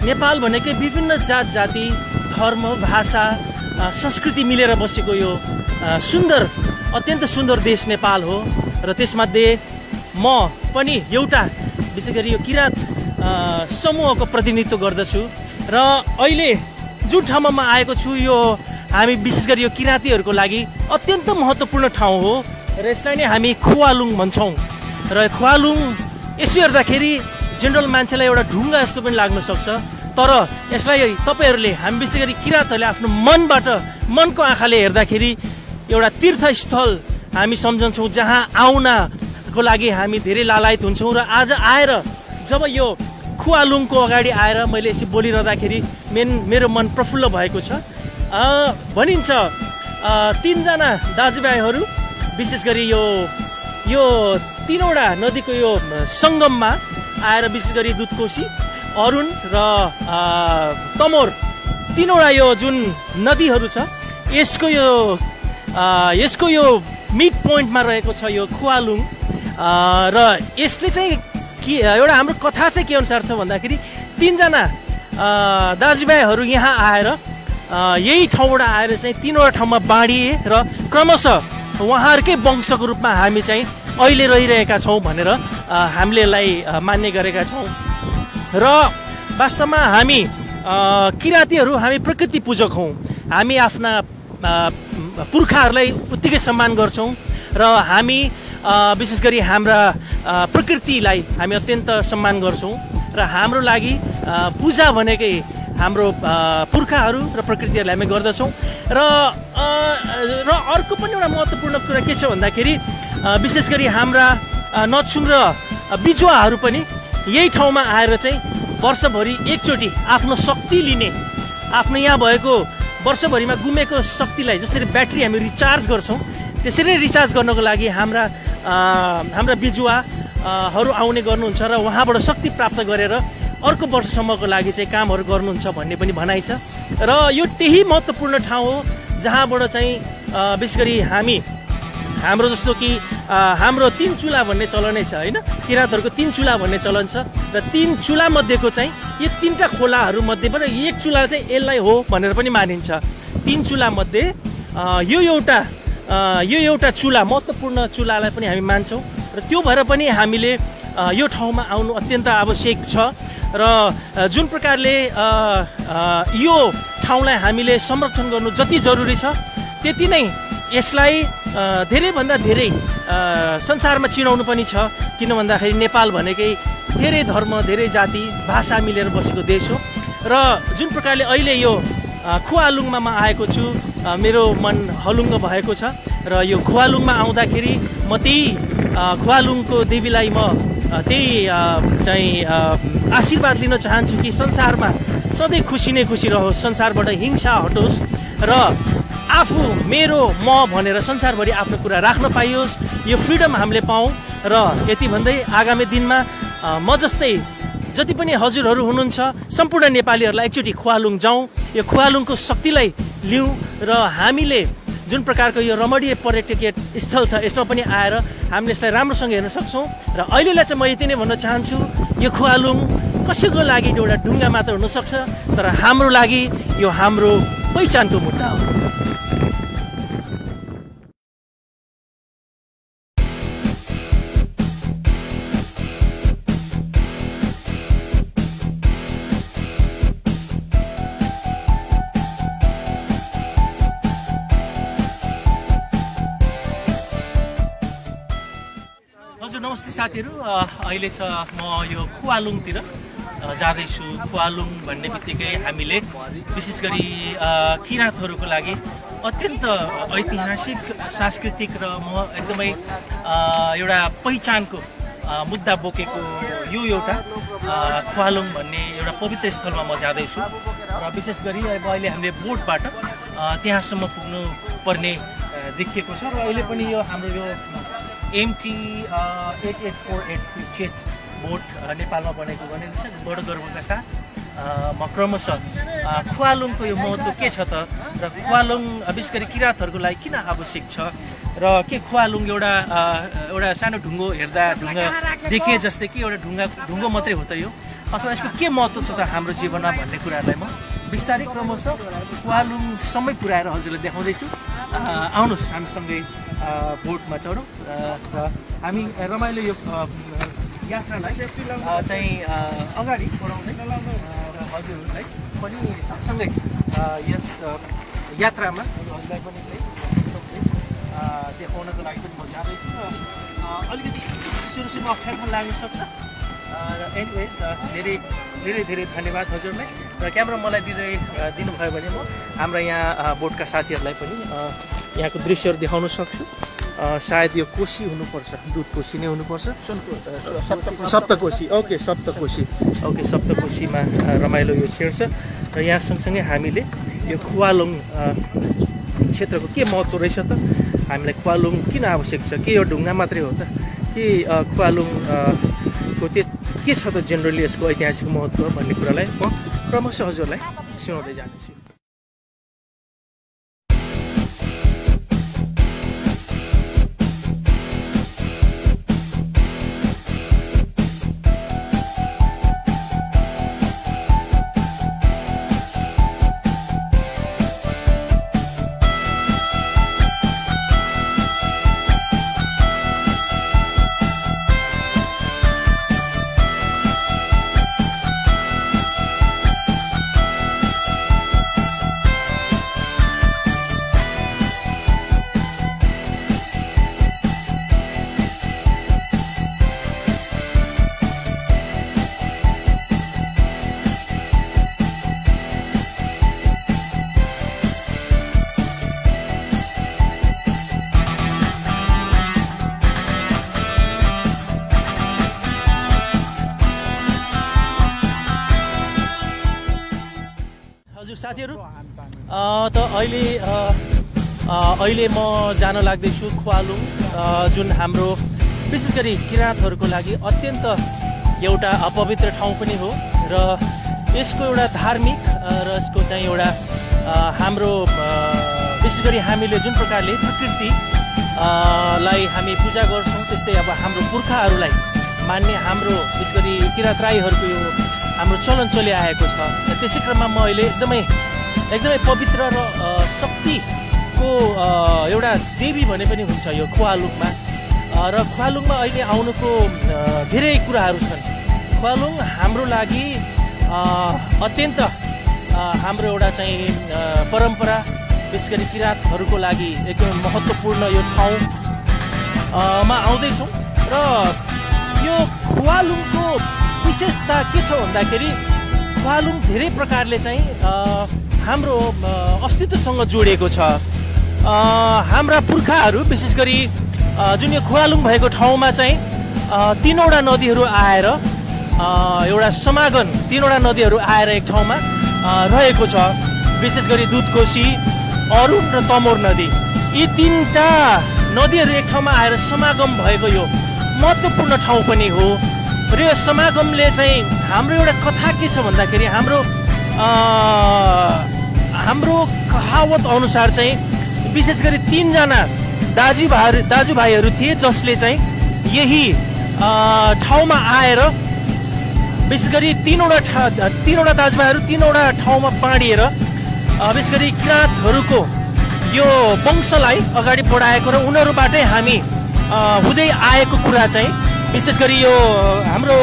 नेपाल भनेकै विभिन्न जात जाति, धर्म, भाषा, संस्कृति मिलेर बसेको यो सुन्दर, अत्यन्त सुन्दर देश नेपाल हो। र त्यसमध्ये म पनि एउटा विशेष गरी यो किराँत समूहको प्रतिनिधित्व गर्दछु। र अहिले जुन ठाउँमा म आएको छु यो हामी विशेष गरी यो किराँतीहरूको लागि अत्यन्त महत्त्वपूर्ण ठाउँ हो र यसलाई नै हामी खुवालुङ भन्छौँ। र खुवालुङ यसो हेर्दाखेरि जेनरल मान्छेलाई एउटा ढुङ्गा जस्तो पनि लाग्न सक्छ, तर यसलाई तपाईँहरूले, हामी विशेष गरी किराँतहरूले आफ्नो मनबाट, मनको आँखाले हेर्दाखेरि एउटा तीर्थस्थल हामी सम्झन्छौँ, जहाँ आउनको लागि हामी धेरै लालायत हुन्छौँ। र आज आएर जब यो खुवालुङको अगाडि आएर मैले यसरी बोलिरहँदाखेरि मेरो मन प्रफुल्ल भएको छ। भनिन्छ तीनजना दाजुभाइहरू विशेष गरी यो तीनवटा नदीको यो सङ्गममा आएर विशेष गरी दुधकोशी, अरुण र तमोर तीनवटा यो जुन नदीहरू छ यसको यो मिड पोइन्टमा रहेको छ यो खुवालुङ। र यसले चाहिँ एउटा हाम्रो कथा चाहिँ के अनुसार छ भन्दाखेरि तीनजना दाजुभाइहरू यहाँ आएर यही ठाउँबाट आएर चाहिँ तीनवटा ठाउँमा बाँडिए र क्रमशः उहाँहरूकै वंशको रूपमा हामी चाहिँ अहिले रहिरहेका छौँ भनेर हामीले यसलाई मान्ने गरेका छौँ। र वास्तवमा हामी किराँतीहरू हामी प्रकृति पूजक हौँ। हामी आफ्ना पुर्खाहरूलाई उत्तिकै सम्मान गर्छौँ र हामी विशेष गरी हाम्रा प्रकृतिलाई हामी अत्यन्त सम्मान गर्छौँ। र हाम्रो लागि पूजा भनेकै हाम्रो पुर्खाहरू र प्रकृतिहरूलाई हामी गर्दछौँ। र अर्को पनि एउटा महत्त्वपूर्ण कुरा के छ भन्दाखेरि विशेष गरी हाम्रा नछुङ र बिजुवाहरू पनि यही ठाउँमा आएर चाहिँ वर्षभरि एकचोटि आफ्नो शक्ति लिने, आफ्नो यहाँ भएको वर्षभरिमा गुमेको शक्तिलाई, जसरी ब्याट्री हामी रिचार्ज गर्छौँ त्यसरी रिचार्ज गर्नको लागि हाम्रा बिजुवाहरू आउने गर्नुहुन्छ र उहाँबाट शक्ति प्राप्त गरेर अर्को वर्षसम्मको लागि चाहिँ कामहरू गर्नुहुन्छ भन्ने पनि भनाइ छ। र यो त्यही महत्त्वपूर्ण ठाउँ हो जहाँबाट चाहिँ विशेष गरी हाम्रो जस्तो कि हाम्रो 3 चुला भन्ने चलनै छ होइन, किराँतहरूको 3 चुला भन्ने चलन छ। र 3 चुला मध्येको चाहिँ यो 3टा खोलाहरू मध्येबाट एक चुला चाहिँ यसलाई हो भनेर पनि मानिन्छ। 3 चुला मध्ये यो एउटा चुला, महत्त्वपूर्ण चुलालाई पनि हामी मान्छौँ। र त्यो भएर पनि हामीले यो ठाउँमा आउनु अत्यन्त आवश्यक छ। र जुन प्रकारले यो ठाउँलाई हामीले संरक्षण गर्नु जति जरुरी छ त्यति नै यसलाई धेरैभन्दा धेरै संसारमा चिनाउनु पनि छ। किन भन्दाखेरि नेपाल भनेकै धेरै धर्म, धेरै जाति, भाषा मिलेर बसेको देश हो। र जुन प्रकारले अहिले यो खुवालुङमा म आएको छु, मेरो मन हलुङ्ग भएको छ। र यो खुवालुङमा आउँदाखेरि म त्यही खुवालुङको देवीलाई म त्यही चाहिँ आशीर्वाद लिन चाहन्छु कि संसारमा सधैँ खुसी नै खुसी रहोस्, संसारबाट हिंसा हटोस् र आफू मेरो म भनेर संसारभरि आफ्नो कुरा राख्न पाइयोस्, यो फ्रिडम हामीले पाऊँ। र यति भन्दै आगामी दिनमा म जस्तै जति पनि हजुरहरू हुनुहुन्छ सम्पूर्ण नेपालीहरूलाई एकचोटि खुवालुङ जाउँ, यो खुवालुङको शक्तिलाई लिउँ र हामीले जुन प्रकारको यो रमणीय पर्यटकीय स्थल छ यसमा पनि आएर हामीले यसलाई राम्रोसँग हेर्न सक्छौँ। र अहिलेलाई चाहिँ म यति नै भन्न चाहन्छु, यो खुवालुङ कसैको लागि एउटा ढुङ्गा मात्र हुनसक्छ, तर हाम्रो लागि यो हाम्रो पहिचानको मुद्दा हो। हजुर नमस्ते साथीहरू, अहिले छ म यो खुवालुङतिर जाँदैछु। खुवालुङ भन्ने बित्तिकै हामीले विशेष गरी किराँतहरूको लागि अत्यन्त ऐतिहासिक सांस्कृतिक र म एकदमै एउटा पहिचानको मुद्दा बोकेको यो एउटा खुवालुङ भन्ने एउटा पवित्र स्थलमा म जाँदैछु। र विशेष गरी अब अहिले हामीले बोटबाट त्यहाँसम्म पुग्नु पर्ने देखिएको छ। र अहिले पनि यो हाम्रो यो MT 8848 जेट बोट नेपालमा बनेको छ। बडो गर्वका साथ म क्रमशः खुवालुङको यो महत्त्व के छ त, र खुवालुङ विशेष गरी किराँतहरूको लागि किन आवश्यक छ, र के खुवालुङ एउटा सानो ढुङ्गो हेर्दा ढुङ्गा देखिए जस्तै कि एउटा ढुङ्गो मात्रै हो त यो, अथवा यसको के महत्त्व छ त हाम्रो जीवनमा भन्ने कुराहरूलाई म बिस्तारै क्रमशः खुवालुङसम्मै पुऱ्याएर हजुरलाई देखाउँदैछु। आउनुहोस् हामीसँगै बोटमा चढौँ र हामी रमाइलो यो यात्रालाई चाहिँ अगाडि बढाउँदै र हजुरहरूलाई पनि सँगसँगै यस यात्रामा हजुरलाई पनि चाहिँ देखाउनको लागि पनि म जाँदैछु। अलिकति सुरुमा अप्ठ्यारो लाग्न सक्छ र एनिवेज धेरै धेरै धन्यवाद हजुरलाई। र क्यामेरा मलाई दिनुभयो भने म हाम्रा यहाँ बोटका साथीहरूलाई पनि यहाँको दृश्यहरू देखाउन सक्छु। सायद यो कोशी हुनुपर्छ, दुध कोशी नै हुनुपर्छ, सप्तकोशी। ओके सप्तकोशीमा रमाइलो यो छेड्छ। र यहाँ सँगसँगै हामीले यो खुवालुङ क्षेत्रको के महत्त्व रहेछ त, हामीलाई खुवालुङ किन आवश्यक छ, के यो ढुङ्गा मात्रै हो त, के खुवालुङको के छ त जेनरली यसको ऐतिहासिक महत्त्व भन्ने कुरालाई म क्रमशः हजुरलाई सुनाउँदै जानेछु। साथीहरू त अहिले म जान लाग्दैछु खुवालुङ, जुन हाम्रो विशेष गरी किराँतहरूको लागि अत्यन्त एउटा अपवित्र ठाउँ पनि हो। र यसको एउटा धार्मिक र यसको चाहिँ एउटा हाम्रो विशेष गरी हामीले जुन प्रकारले प्रकृतिलाई हामी पूजा गर्छौँ, त्यस्तै अब हाम्रो पुर्खाहरूलाई मान्ने हाम्रो विशेष गरी किराँत राईहरूको यो हाम्रो चलन चलिआएको छ। त्यसै क्रममा म अहिले एकदमै पवित्र र शक्तिको एउटा देवी भने पनि हुन्छ यो खुवालुङमा। र खुवालुङमा अहिले आउनुको धेरै कुराहरू छन्। खुवालुङ हाम्रो लागि अत्यन्त हाम्रो एउटा चाहिँ परम्परा, विशेष गरी किराँतहरूको लागि एकदमै महत्त्वपूर्ण यो ठाउँमा आउँदैछौँ। र यो खुवालुङको विशेषता के छ भन्दाखेरि खुवालुङ धेरै प्रकारले चाहिँ हाम्रो अस्तित्वसँग जोडिएको छ। हाम्रा पुर्खाहरू विशेष गरी जुन यो खुवालुङ भएको ठाउँमा चाहिँ तीनवटा नदीहरू आएर एउटा समागम, तीनवटा नदीहरू आएर एक ठाउँमा रहेको छ। विशेष गरी दुधकोशी, अरुण र तमोर नदी, यी तीनटा नदीहरू एक ठाउँमा आएर समागम भएको यो महत्त्वपूर्ण ठाउँ पनि हो। र यो समागमले चाहिँ हाम्रो एउटा कथा के छ भन्दाखेरि हाम्रो कहावत अनुसार चाहिँ विशेष गरी तीनजना दाजुभाइहरू थिए जसले चाहिँ यही ठाउँमा आएर विशेष गरी तीनवटा दाजुभाइहरू तीनवटा ठाउँमा बाँडिएर विशेष गरी किराँतहरूको यो वंशलाई अगाडि बढाएको र उनीहरूबाटै हामी हुँदै आएको कुरा चाहिँ विशेष गरी यो हाम्रो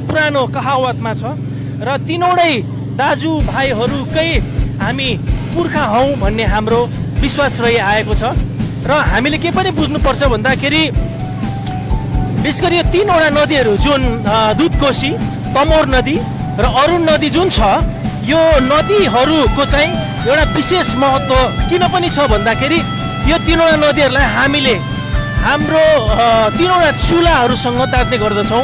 पुरानो कहावतमा छ। र तीनवटै दाजुभाइहरूकै हामी पुर्खा हौँ भन्ने हाम्रो विश्वास रहिआएको छ। र हामीले के पनि बुझ्नुपर्छ भन्दाखेरि विशेष गरी यो तीनवटा नदीहरू जुन दुधकोशी, तमोर नदी र अरुण नदी जुन छ, यो नदीहरूको चाहिँ एउटा विशेष महत्त्व किन पनि छ भन्दाखेरि यो तीनवटा नदीहरूलाई हामीले हाम्रो तीनवटा चुलाहरूसँग तात्ने गर्दछौँ।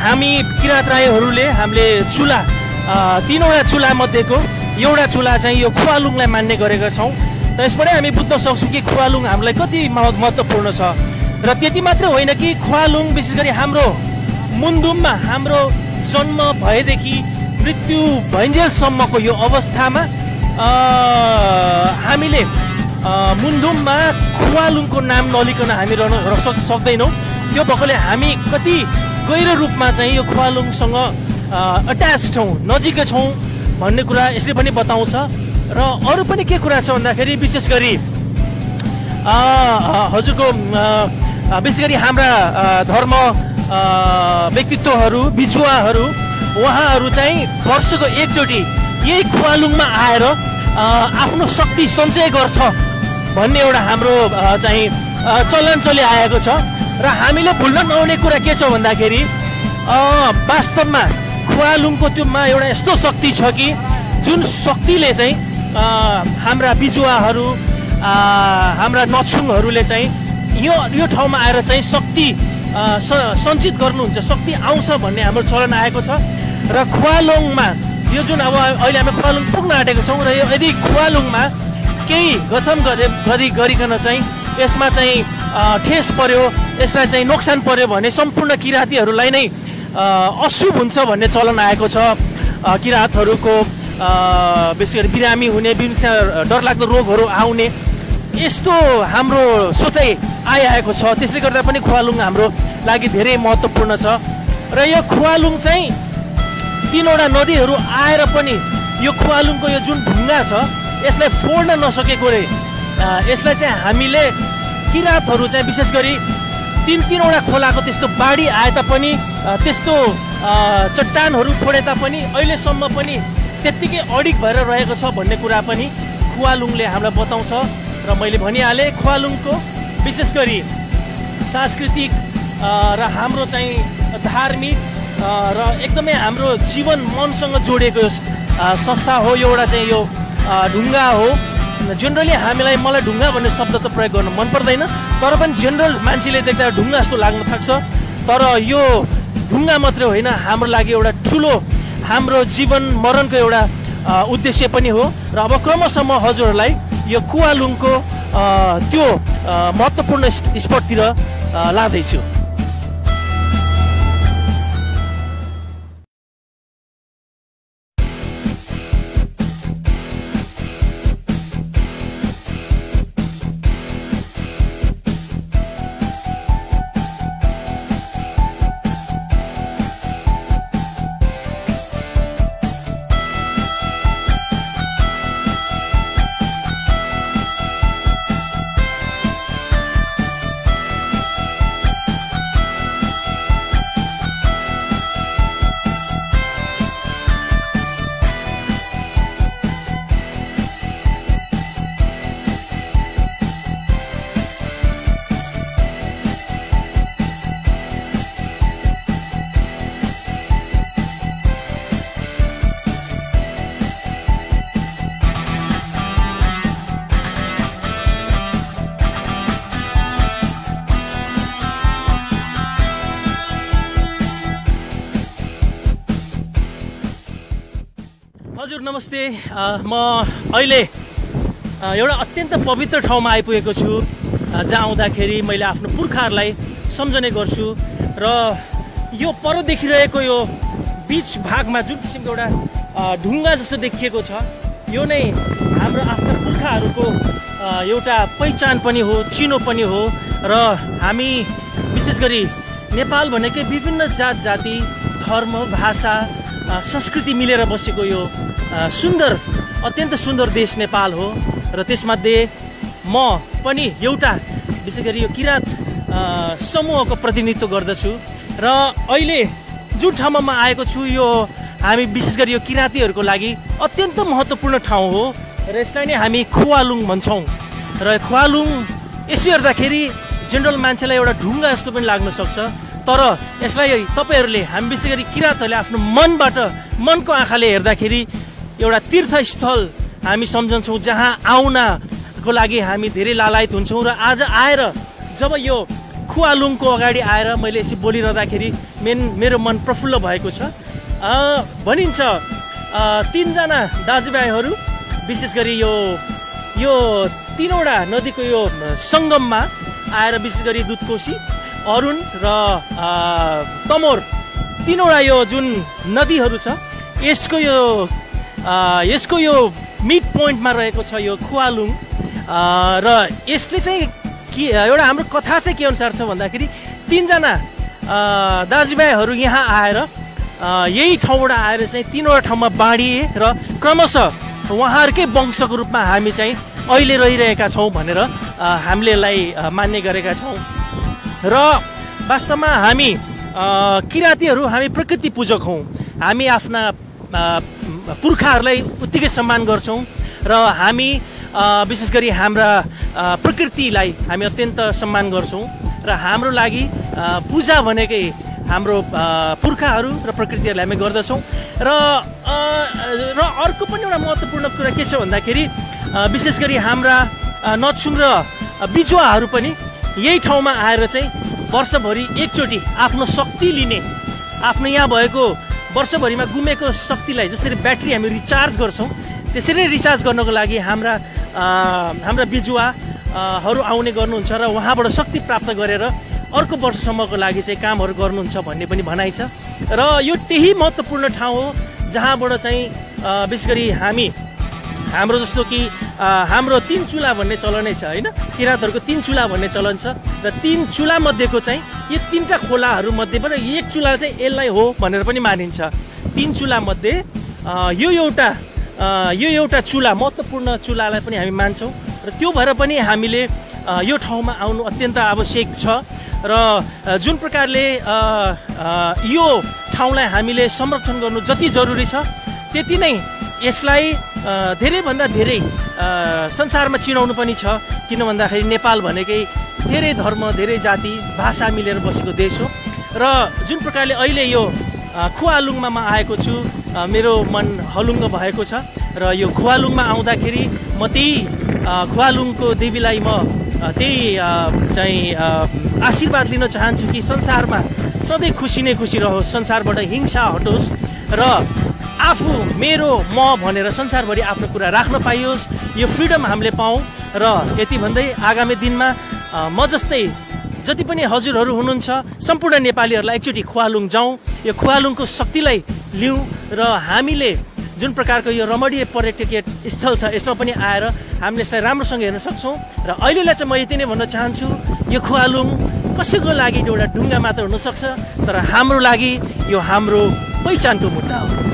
हामी किराँत राईहरूले हामीले चुला तीनवटा चुला मध्येको एउटा चुला चाहिँ यो खुवालुङलाई मान्ने गरेका छौँ। त यसबाटै हामी बुझ्न सक्छौँ कि खुवालुङ हामीलाई कति महत्त्वपूर्ण छ। र त्यति मात्र होइन कि खुवालुङ विशेष गरी हाम्रो मुन्धुममा हाम्रो जन्म भएदेखि मृत्यु भइन्जेलसम्मको यो अवस्थामा हामीले मुन्धुममा खुवालुङको नाम नलिकन हामी रहन सक्दैनौँ। त्यो भएकोले हामी कति गहिरो रूपमा चाहिँ यो खुवालुङसँग अट्याच छौँ, नजिकै छौँ भन्ने कुरा यसले पनि बताउँछ। र अरू पनि के कुरा छ भन्दाखेरि विशेष गरी हजुरको विशेष गरी हाम्रा धर्म व्यक्तित्वहरू बिजुवाहरू उहाँहरू चाहिँ वर्षको एकचोटि यही खुवालुङमा आएर आफ्नो शक्ति सञ्चय गर्छ भन्ने एउटा हाम्रो चाहिँ चलन चलिआएको छ। र हामीले भुल्न नहुने कुरा के छ भन्दाखेरि वास्तवमा खुवालुङको त्योमा एउटा यस्तो शक्ति छ कि जुन शक्तिले चाहिँ हाम्रा बिजुवाहरू हाम्रा नछुङहरूले चाहिँ यो ठाउँमा आएर चाहिँ शक्ति सञ्चित गर्नुहुन्छ, शक्ति आउँछ भन्ने हाम्रो चलन आएको छ। र खुवालुङमा यो जुन अब अहिले हामी खुवालुङ पुग्न आँटेको छौँ र यो यदि खुवालुङमा केही गथम गरिकन चाहिँ यसमा चाहिँ ठेस पर्यो, यसलाई चाहिँ नोक्सान पर्यो भने सम्पूर्ण किराँतीहरूलाई नै अशुभ हुन्छ भन्ने चलन आएको छ। किराँतहरूको विशेष गरी बिरामी हुने, विभिन्न डरलाग्दो रोगहरू आउने यस्तो हाम्रो सोचाइ आइआएको छ। त्यसले गर्दा पनि खुवालुङ हाम्रो लागि धेरै महत्त्वपूर्ण छ। र यो खुवालुङ चाहिँ तीनवटा नदीहरू आएर पनि यो खुवालुङको यो जुन ढुङ्गा छ यसलाई फोड्न नसकेकोले यसलाई चाहिँ हामीले किराँतहरू चाहिँ विशेष गरी तीनवटा खोलाको त्यस्तो बाढी आए तापनि त्यस्तो चट्टानहरू फोडे तापनि अहिलेसम्म पनि त्यत्तिकै अडिग भएर रहेको छ भन्ने कुरा पनि खुवालुङले हामीलाई बताउँछ। र मैले भनिहालेँ खुवालुङको विशेष गरी सांस्कृतिक र हाम्रो चाहिँ धार्मिक र एकदमै हाम्रो जीवन मनसँग जोडिएको संस्था हो। यो एउटा चाहिँ यो ढुङ्गा हो। जेनरली मलाई ढुङ्गा भन्ने शब्द त प्रयोग गर्न मन पर्दैन, तर पनि जेनरल मान्छेले देख्दा ढुङ्गा जस्तो लाग्न थाक्छ। तर यो ढुङ्गा मात्रै होइन, हाम्रो लागि एउटा ठुलो हाम्रो जीवन मरणको एउटा उद्देश्य पनि हो। र अब क्रमशः म हजुरहरूलाई यो खुवालुङको त्यो महत्त्वपूर्ण स्पटतिर लाँदैछु। हजुर नमस्ते। म अहिले एउटा अत्यन्त पवित्र ठाउँमा आइपुगेको छु, जहाँ आउँदाखेरि मैले आफ्नो पुर्खाहरूलाई सम्झने गर्छु। र यो पर देखिरहेको यो बिच भागमा जुन किसिमको एउटा ढुङ्गा जस्तो देखिएको छ, यो नै हाम्रो आफ्ना पुर्खाहरूको एउटा पहिचान पनि हो, चिनो पनि हो। र हामी विशेष गरी नेपाल भनेकै विभिन्न जात जाति, धर्म, भाषा, संस्कृति मिलेर बसेको यो सुन्दर, अत्यन्त सुन्दर देश नेपाल हो। र त्यसमध्ये म पनि एउटा विशेष गरी यो किराँत समूहको प्रतिनिधित्व गर्दछु। र अहिले जुन ठाउँमा म आएको छु, यो हामी विशेष गरी यो किराँतीहरूको लागि अत्यन्त महत्त्वपूर्ण ठाउँ हो। र यसलाई नै हामी खुवालुङ भन्छौँ। र खुवालुङ यसो हेर्दाखेरि जेनरल मान्छेलाई एउटा ढुङ्गा जस्तो पनि लाग्न सक्छ, तर यसलाई तपाईँहरूले, हामी विशेष गरी किराँतहरूले आफ्नो मनबाट, मनको आँखाले हेर्दाखेरि एउटा तीर्थस्थल हामी सम्झन्छौँ, जहाँ आउनको लागि हामी धेरै लालायत हुन्छौँ। र आज आएर जब यो खुवालुङको अगाडि आएर मैले यसरी बोलिरहँदाखेरि मेरो मन प्रफुल्ल भएको छ। भनिन्छ 3 जना दाजुभाइहरू विशेष गरी यो 3वटा नदीको यो सङ्गममा आएर विशेष गरी दुधकोशी, अरुण र तमोर 3वटा यो जुन नदीहरू छ, यसको यो मिड पोइन्टमा रहेको छ यो खुवालुङ। र यसले चाहिँ एउटा हाम्रो कथा चाहिँ के अनुसार छ भन्दाखेरि 3 जना दाजुभाइहरू यहाँ आएर यही ठाउँबाट आएर चाहिँ 3वटा ठाउँमा बाँडिए र क्रमशः उहाँहरूकै वंशको रूपमा हामी चाहिँ अहिले रहिरहेका छौँ भनेर हामीले यसलाई मान्ने गरेका छौँ। र वास्तवमा हामी किराँतीहरू हामी प्रकृति पूजक हौँ। हामी आफ्ना पुर्खाहरूलाई उत्तिकै सम्मान गर्छौँ र हामी विशेष गरी हाम्रा प्रकृतिलाई हामी अत्यन्त सम्मान गर्छौँ। र हाम्रो लागि पूजा भनेकै हाम्रो पुर्खाहरू र प्रकृतिहरूलाई हामी गर्दछौँ। र अर्को पनि एउटा महत्त्वपूर्ण कुरा के छ भन्दाखेरि विशेष गरी हाम्रा नछुङ र बिजुवाहरू पनि यही ठाउँमा आएर चाहिँ वर्षभरि एकचोटि आफ्नो शक्ति लिने, आफ्नो यहाँ भएको वर्षभरिमा गुमेको शक्तिलाई, जसरी ब्याट्री हामी रिचार्ज गर्छौँ त्यसरी रिचार्ज गर्नको लागि हाम्रा बिजुवाहरू आउने गर्नुहुन्छ र उहाँबाट शक्ति प्राप्त गरेर अर्को वर्षसम्मको लागि चाहिँ कामहरू गर्नुहुन्छ भन्ने पनि भनाइ छ। र यो त्यही महत्त्वपूर्ण ठाउँ हो जहाँबाट चाहिँ विशेष गरी हाम्रो जस्तो कि हाम्रो 3 चुला भन्ने चलनै छ होइन, किराँतहरूको 3 चुला भन्ने चलन छ। र 3 चुला मध्येको चाहिँ यो 3टा खोलाहरू मध्येबाट एक चुला चाहिँ यसलाई हो भनेर पनि मानिन्छ। 3 चुला मध्ये यो एउटा चुला, महत्त्वपूर्ण चुलालाई पनि हामी मान्छौँ। र त्यो भएर पनि हामीले यो ठाउँमा आउनु अत्यन्त आवश्यक छ। र जुन प्रकारले यो ठाउँलाई हामीले संरक्षण गर्नु जति जरुरी छ, त्यति नै यसलाई धेरैभन्दा धेरै संसारमा चिनाउनु पनि छ। किन भन्दाखेरि नेपाल भनेकै धेरै धर्म, धेरै जाति, भाषा मिलेर बसेको देश हो। र जुन प्रकारले अहिले यो खुवालुङमा म आएको छु, मेरो मन हलुङ्ग भएको छ। र यो खुवालुङमा आउँदाखेरि म त्यही खुवालुङको देवीलाई म त्यही चाहिँ आशीर्वाद लिन चाहन्छु कि संसारमा सधैँ खुसी नै खुसी रहोस्, संसारबाट हिंसा हटोस् र आफू, मेरो, म भनेर संसारभरि आफ्नो कुरा राख्न पाइयोस्, यो फ्रिडम हामीले पाऊँ। र यति भन्दै आगामी दिनमा म जस्तै जति पनि हजुरहरू हुनुहुन्छ सम्पूर्ण नेपालीहरूलाई एकचोटि खुवालुङ जाउँ, यो खुवालुङको शक्तिलाई लिउँ र हामीले जुन प्रकारको यो रमणीय पर्यटकीय स्थल छ यसमा पनि आएर हामीले यसलाई राम्रोसँग हेर्न सक्छौँ। र अहिलेलाई चाहिँ म यति नै भन्न चाहन्छु, यो खुवालुङ कसैको लागि एउटा ढुङ्गा मात्र हुनसक्छ, तर हाम्रो लागि यो हाम्रो पहिचानको मुद्दा हो।